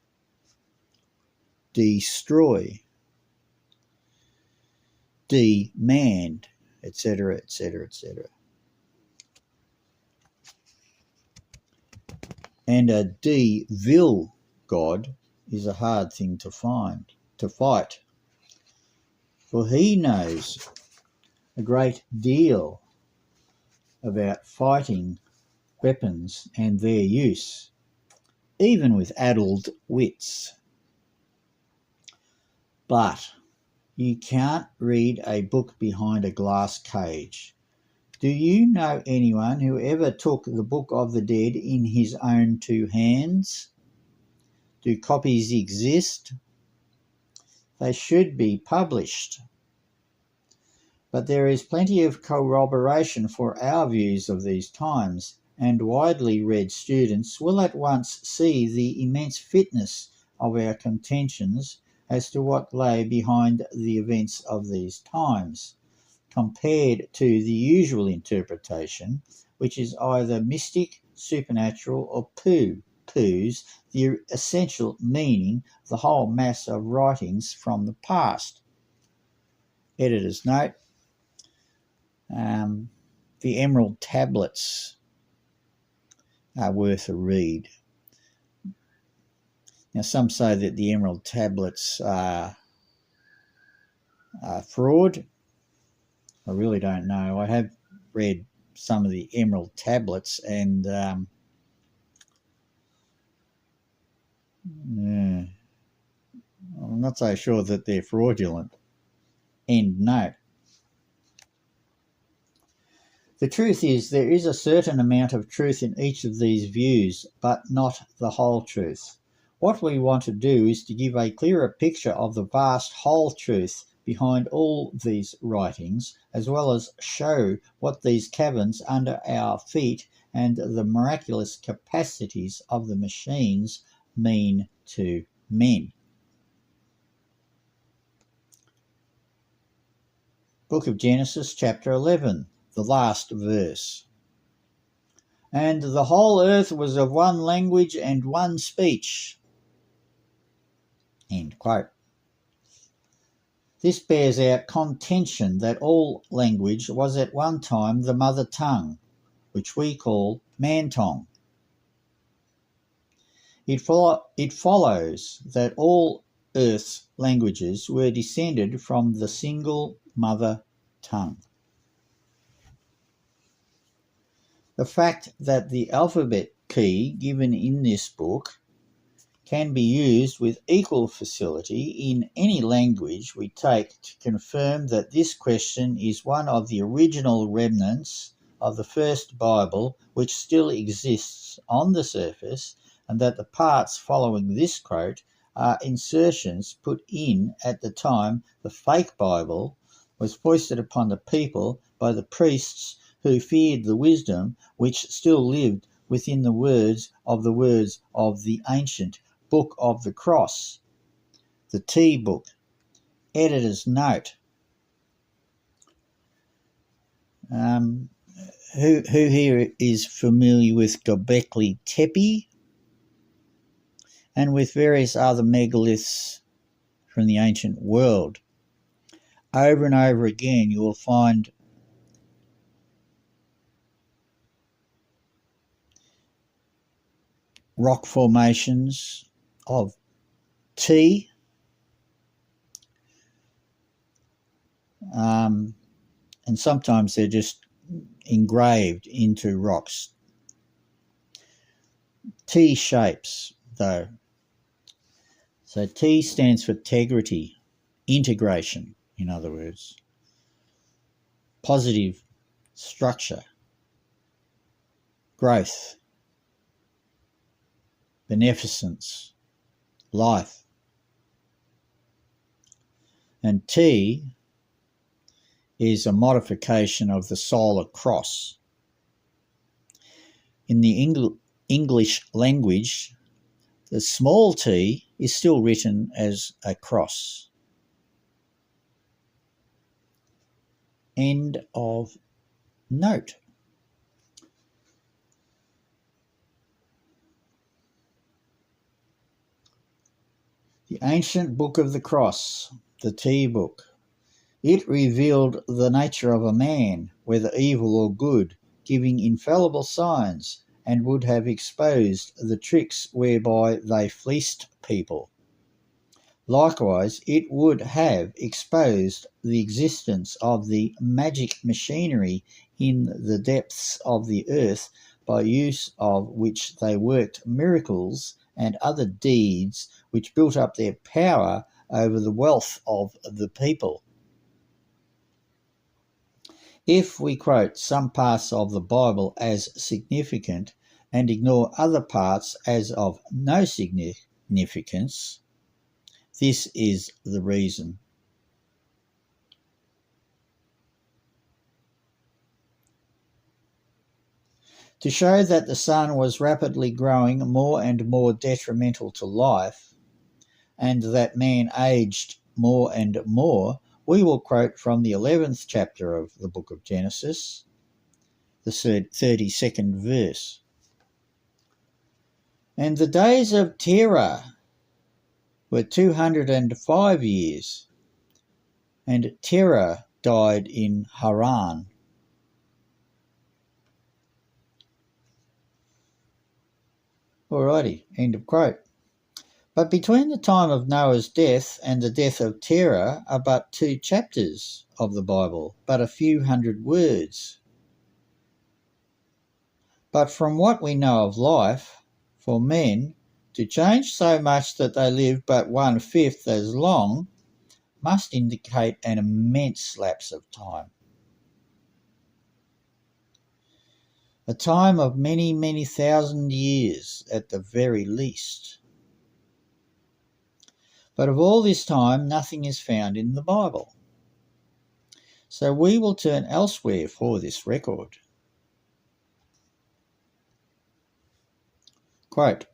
Destroy. Demand, etc., etc., etc. And a devil god is a hard thing to fight, for he knows a great deal about fighting weapons and their use, even with addled wits. But you can't read a book behind a glass cage. Do you know anyone who ever took the Book of the Dead in his own 2 hands? Do copies exist? They should be published. But there is plenty of corroboration for our views of these times, and widely read students will at once see the immense fitness of our contentions as to what lay behind the events of these times, compared to the usual interpretation, which is either mystic, supernatural, or poos the essential meaning of the whole mass of writings from the past. Editor's note. The Emerald Tablets are worth a read. Now, some say that the Emerald Tablets are fraud. I really don't know. I have read some of the Emerald Tablets, and I'm not so sure that they're fraudulent. End note. The truth is, there is a certain amount of truth in each of these views, but not the whole truth. What we want to do is to give a clearer picture of the vast whole truth behind all these writings, as well as show what these caverns under our feet and the miraculous capacities of the machines mean to men. Book of Genesis, chapter 11, the last verse. And the whole earth was of one language and one speech. End quote. This bears out contention that all language was at one time the mother tongue, which we call man-tongue. It follows that all Earth's languages were descended from the single mother tongue. The fact that the alphabet key given in this book can be used with equal facility in any language we take to confirm that this question is one of the original remnants of the first Bible which still exists on the surface, and that the parts following this quote are insertions put in at the time the fake Bible was foisted upon the people by the priests who feared the wisdom which still lived within the words of the ancient Book of the Cross, the T book. Editor's note. Who here is familiar with Göbekli Tepe and with various other megaliths from the ancient world? Over and over again you will find rock formations of T, and sometimes they're just engraved into rocks. T shapes, though. So T stands for integrity, integration, in other words. Positive structure, growth, beneficence, life. And T is a modification of the solar cross. In the English language, the small t is still written as a cross. End of note. The ancient Book of the Cross, the T book. It revealed the nature of a man, whether evil or good, giving infallible signs, and would have exposed the tricks whereby they fleeced people. Likewise, it would have exposed the existence of the magic machinery in the depths of the earth, by use of which they worked miracles and other deeds which built up their power over the wealth of the people. If we quote some parts of the Bible as significant and ignore other parts as of no significance, this is the reason. To show that the sun was rapidly growing more and more detrimental to life, and that man aged more and more, we will quote from the 11th chapter of the book of Genesis, the 32nd verse. And the days of Terah were 205 years, and Terah died in Haran. Alrighty, end of quote. But between the time of Noah's death and the death of Terah are but 2 chapters of the Bible, but a few hundred words. But from what we know of life, for men to change so much that they live but 1/5 as long must indicate an immense lapse of time. a time of many, many thousand years at the very least. But of all this time, nothing is found in the Bible. So we will turn elsewhere for this record. Quote,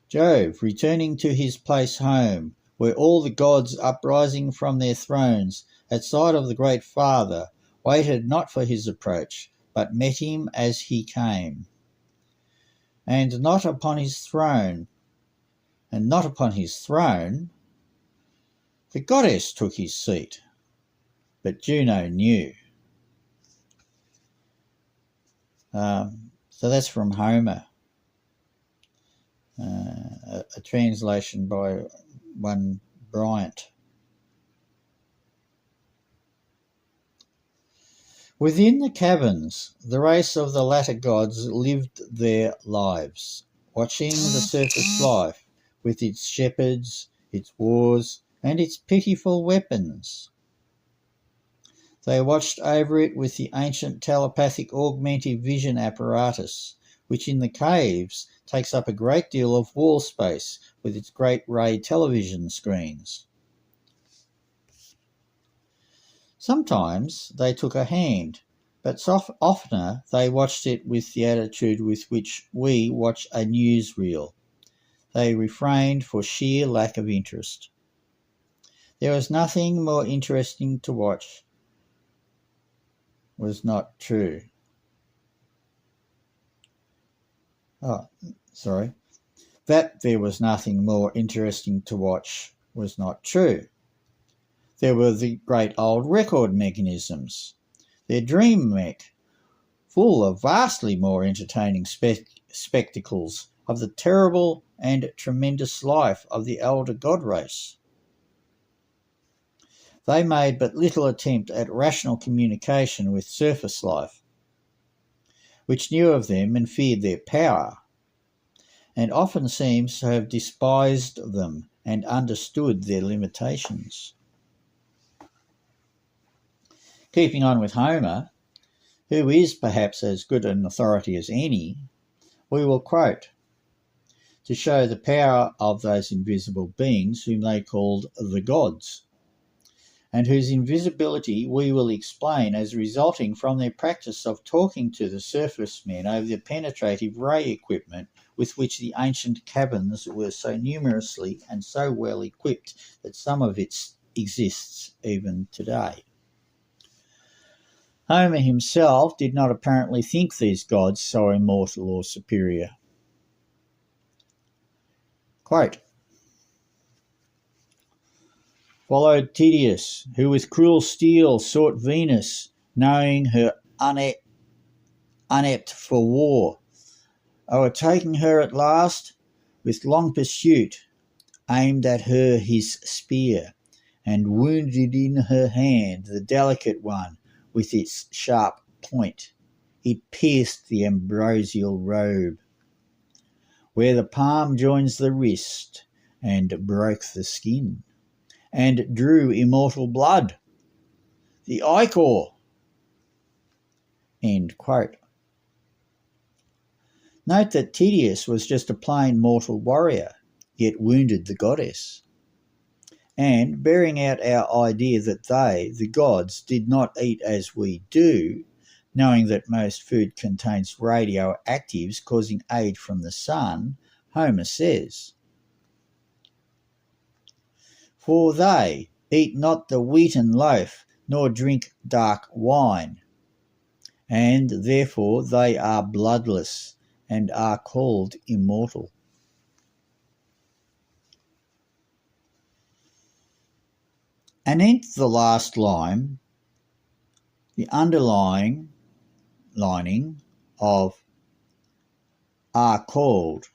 Jove, returning to his place home, where all the gods uprising from their thrones at sight of the great Father waited not for his approach, but met him as he came. And not upon his throne, the goddess took his seat, but Juno knew. So that's from Homer, a translation by one Bryant. Within the caverns, the race of the latter gods lived their lives, watching the surface life with its shepherds, its wars, and its pitiful weapons. They watched over it with the ancient telepathic augmented vision apparatus, which in the caves takes up a great deal of wall space with its great ray television screens. Sometimes they took a hand, but oftener they watched it with the attitude with which we watch a newsreel. They refrained for sheer lack of interest. There was nothing more interesting to watch. Was not true. That there was nothing more interesting to watch was not true. There were the great old record mechanisms, their dream mech, full of vastly more entertaining spectacles of the terrible and tremendous life of the elder god race. They made but little attempt at rational communication with surface life, which knew of them and feared their power, and often seems to have despised them and understood their limitations. Keeping on with Homer, who is perhaps as good an authority as any, we will quote, to show the power of those invisible beings whom they called the gods, and whose invisibility we will explain as resulting from their practice of talking to the surface men over the penetrative ray equipment with which the ancient caverns were so numerously and so well equipped that some of it exists even today. Homer himself did not apparently think these gods so immortal or superior. Quote, followed Tydeus, who with cruel steel sought Venus, knowing her unept for war. O'ertaking her at last, with long pursuit, aimed at her his spear, and wounded in her hand the delicate one with its sharp point. It pierced the ambrosial robe, where the palm joins the wrist, and broke the skin, and drew immortal blood, the ichor. End quote. Note that Tydeus was just a plain mortal warrior, yet wounded the goddess. And bearing out our idea that they, the gods, did not eat as we do, knowing that most food contains radioactives causing age from the sun, Homer says, for they eat not the wheaten loaf, nor drink dark wine, and therefore they are bloodless, and are called immortal. And hence the last line, the underlying lining of are called.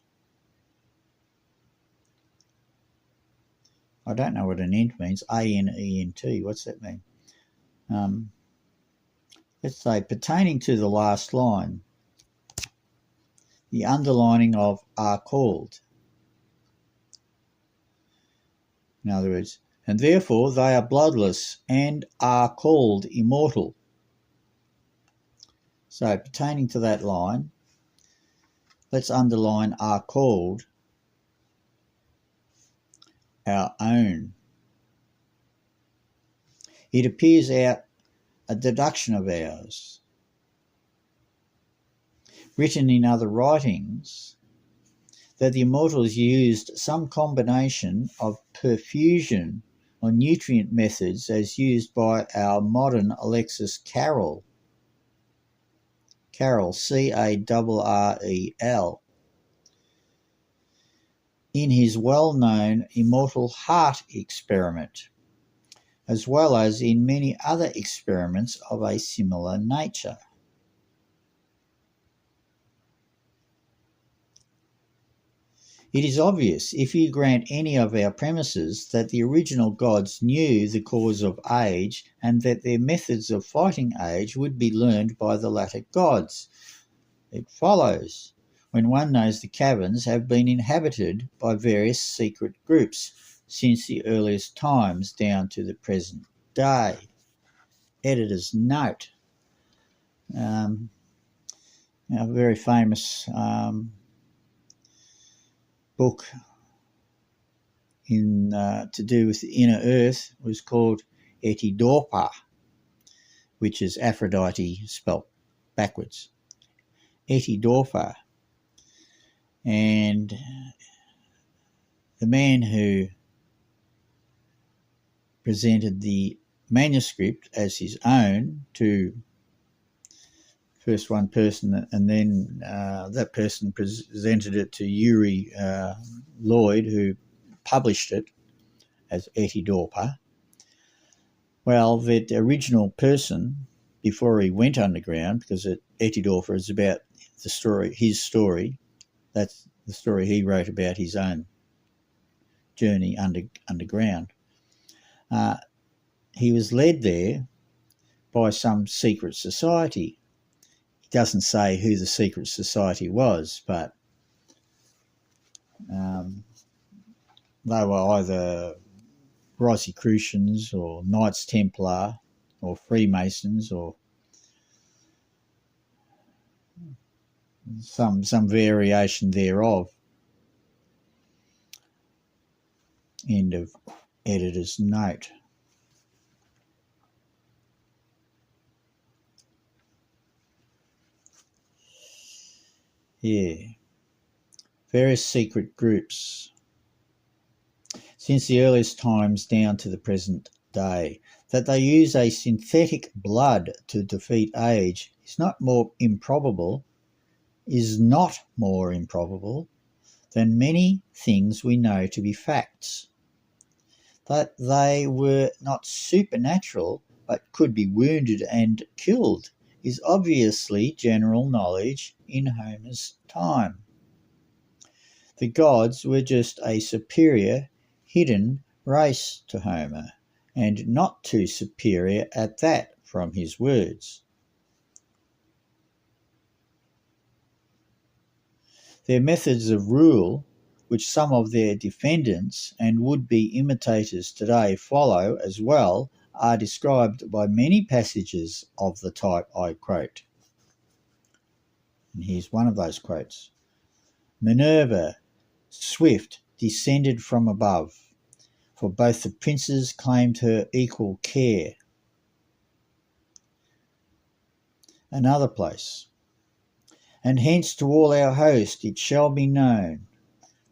I don't know what an ent means, A-N-E-N-T, what's that mean? Let's say pertaining to the last line, the underlining of are called. In other words, and therefore they are bloodless and are called immortal. So pertaining to that line, let's underline are called our own. It appears out a deduction of ours, written in other writings, that the immortals used some combination of perfusion or nutrient methods as used by our modern Alexis Carrel, Carrel, in his well-known immortal heart experiment, as well as in many other experiments of a similar nature. It is obvious, if you grant any of our premises, that the original gods knew the cause of age and that their methods of fighting age would be learned by the latter gods. It follows, when one knows the caverns have been inhabited by various secret groups since the earliest times down to the present day. Editor's note. A very famous book to do with the inner earth was called Dorpa, which is Aphrodite spelt backwards. Dorpa. And the man who presented the manuscript as his own to first one person, and then that person presented it to Uri Lloyd, who published it as Dorpa. Well, that original person, before he went underground, because Dorpa is about the story, his story, that's the story he wrote about his own journey underground. He was led there by some secret society. He doesn't say who the secret society was, but they were either Rosicrucians or Knights Templar or Freemasons or some variation thereof. End of editor's note. Yeah. Various secret groups. Since the earliest times down to the present day, that they use a synthetic blood to defeat age is not more improbable than many things we know to be facts. That they were not supernatural but could be wounded and killed is obviously general knowledge in Homer's time. The gods were just a superior, hidden race to Homer, and not too superior at that from his words. Their methods of rule, which some of their defendants and would-be imitators today follow as well, are described by many passages of the type I quote. And here's one of those quotes. Minerva, swift, descended from above, for both the princes claimed her equal care. Another place. And hence to all our host it shall be known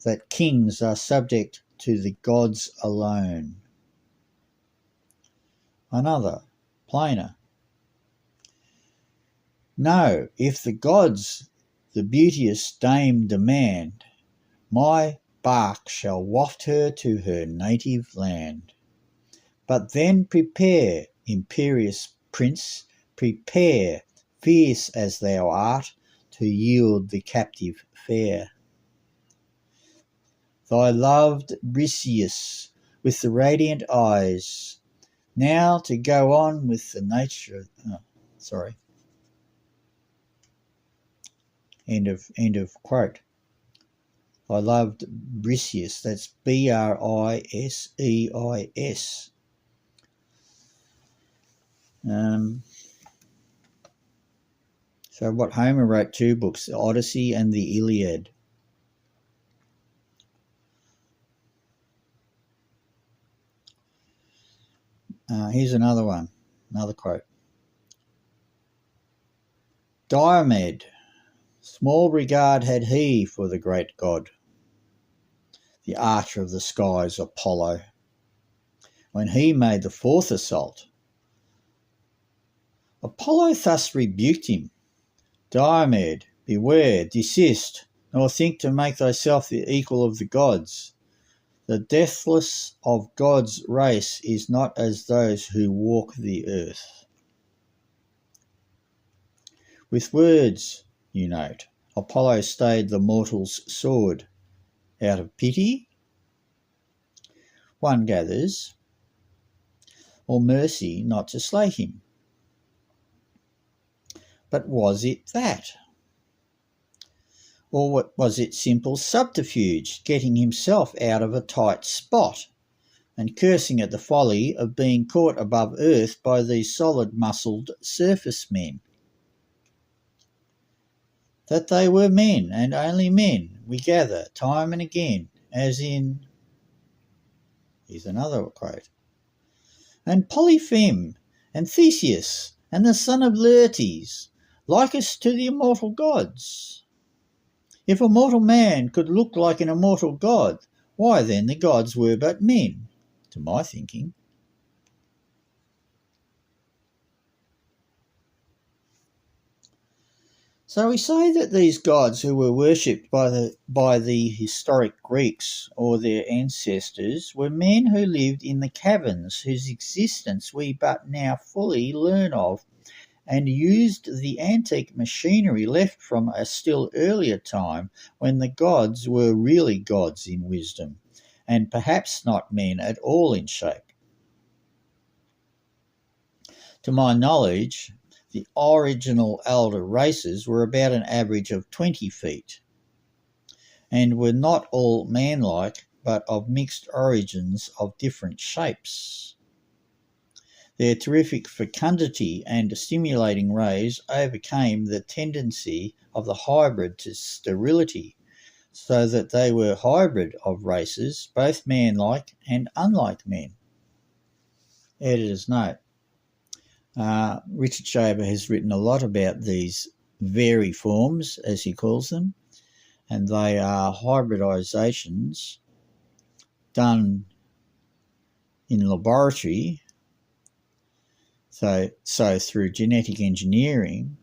that kings are subject to the gods alone. Another, plainer. No, if the gods the beauteous dame demand, my bark shall waft her to her native land. But then prepare, imperious prince, prepare, fierce as thou art, to yield the captive fair. Thy loved Briseis, with the radiant eyes, now to go on with the nature. End of quote. I loved Briseis. That's Briseis. So what, Homer wrote 2 books, the Odyssey and the Iliad. Here's another one, another quote. Diomed, small regard had he for the great god, the archer of the skies, Apollo. When he made the 4th assault, Apollo thus rebuked him, Diomed, beware, desist, nor think to make thyself the equal of the gods. The deathless of God's race is not as those who walk the earth. With words, you note, Apollo stayed the mortal's sword. Out of pity, one gathers, or mercy not to slay him. But was it that? Or was it simple subterfuge, getting himself out of a tight spot and cursing at the folly of being caught above earth by these solid-muscled surface men? That they were men, and only men, we gather time and again, as in, here's another quote, and Polypheme, and Theseus, and the son of Laertes, like us to the immortal gods. If a mortal man could look like an immortal god, why then the gods were but men, to my thinking. So we say that these gods who were worshipped by the historic Greeks or their ancestors were men who lived in the caverns, whose existence we but now fully learn of, and used the antique machinery left from a still earlier time when the gods were really gods in wisdom, and perhaps not men at all in shape. To my knowledge, the original elder races were about an average of 20 feet, and were not all man-like, but of mixed origins of different shapes. Their terrific fecundity and stimulating rays overcame the tendency of the hybrid to sterility, so that they were hybrid of races, both man-like and unlike men. Editor's note. Richard Sharpe has written a lot about these variforms, as he calls them, and they are hybridizations done in laboratory, so through genetic engineering,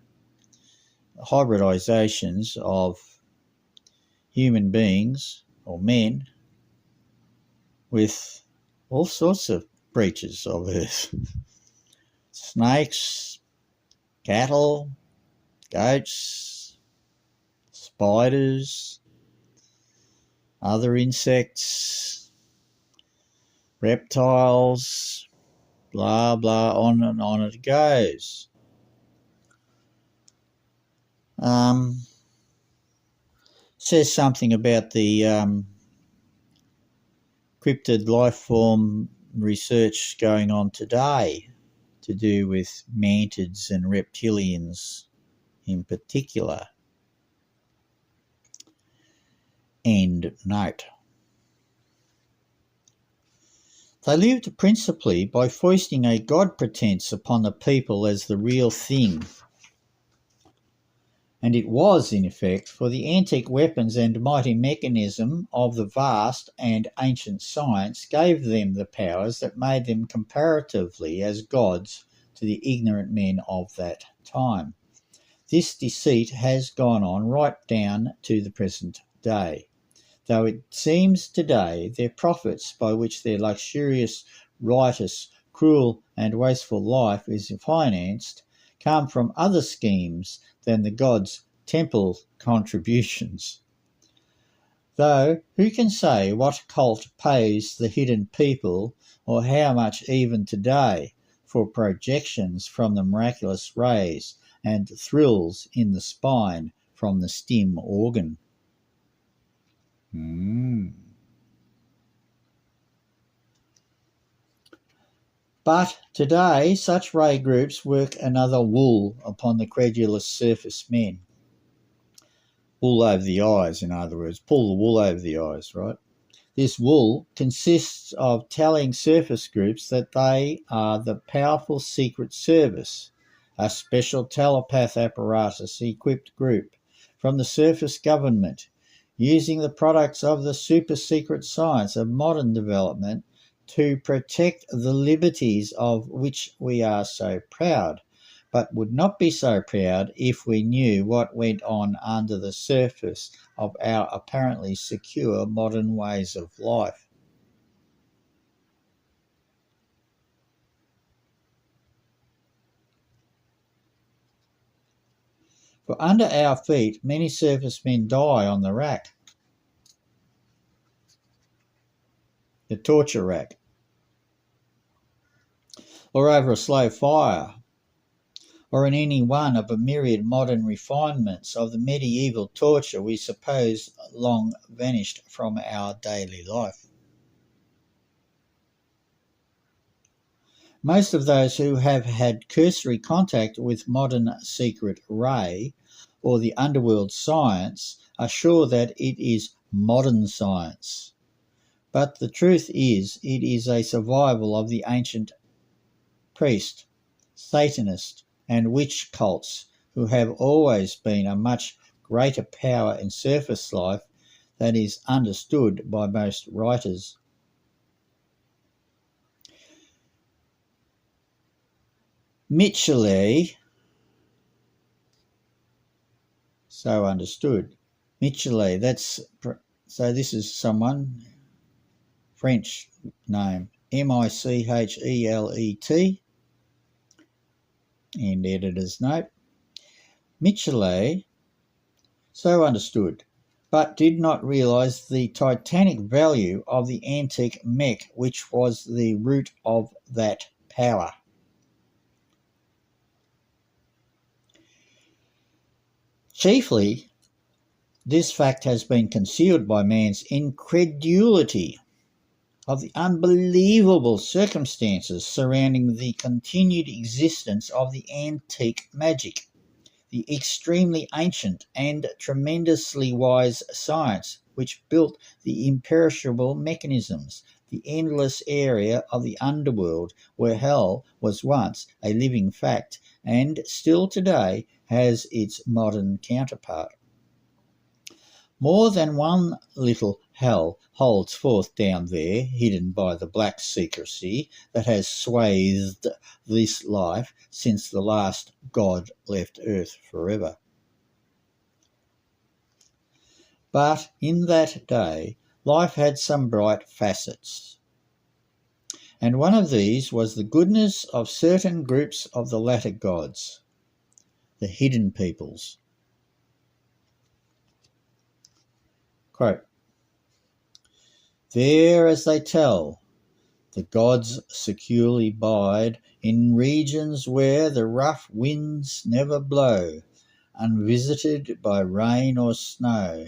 hybridizations of human beings or men with all sorts of creatures of earth. Snakes, cattle, goats, spiders, other insects, reptiles, blah, blah, on and on it goes. Says something about the cryptid life form research going on today to do with mantids and reptilians in particular. End note. They lived principally by foisting a god pretence upon the people as the real thing. And it was, in effect, for the antique weapons and mighty mechanism of the vast and ancient science gave them the powers that made them comparatively as gods to the ignorant men of that time. This deceit has gone on right down to the present day, though it seems today their profits by which their luxurious, riotous, cruel and wasteful life is financed come from other schemes than the gods' temple contributions. Though who can say what cult pays the hidden people, or how much even today, for projections from the miraculous rays and thrills in the spine from the stim organ? But today such ray groups work another wool upon the credulous surface men. Wool over the eyes, in other words, pull the wool over the eyes, right? This wool consists of telling surface groups that they are the powerful secret service, a special telepath apparatus equipped group from the surface government, using the products of the super secret science of modern development to protect the liberties of which we are so proud, but would not be so proud if we knew what went on under the surface of our apparently secure modern ways of life. For under our feet, many surface men die on the rack, the torture rack, or over a slow fire, or in any one of a myriad modern refinements of the medieval torture we suppose long vanished from our daily life. Most of those who have had cursory contact with modern secret ray or the underworld science are sure that it is modern science. But the truth is, it is a survival of the ancient priest, Satanist, and witch cults who have always been a much greater power in surface life than is understood by most writers. Michele, so understood. Michele, so this is someone, French name, Michelet, and editor's note. Michele, so understood, but did not realise the titanic value of the antique mech, which was the root of that power. Chiefly, this fact has been concealed by man's incredulity of the unbelievable circumstances surrounding the continued existence of the antique magic, the extremely ancient and tremendously wise science which built the imperishable mechanisms, the endless area of the underworld where hell was once a living fact and still today has its modern counterpart. More than one little hell holds forth down there, hidden by the black secrecy that has swathed this life since the last God left earth forever. But in that day, life had some bright facets. And one of these was the goodness of certain groups of the latter gods, the hidden peoples. Quote, there, as they tell, the gods securely bide in regions where the rough winds never blow, unvisited by rain or snow,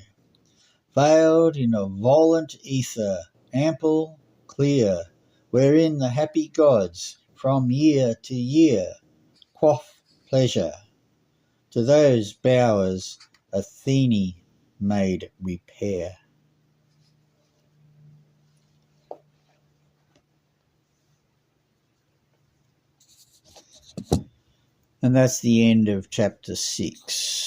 veiled in a volant ether, ample, clear, wherein the happy gods from year to year quaff pleasure. To those bowers Athene made repair. And that's the end of chapter 6.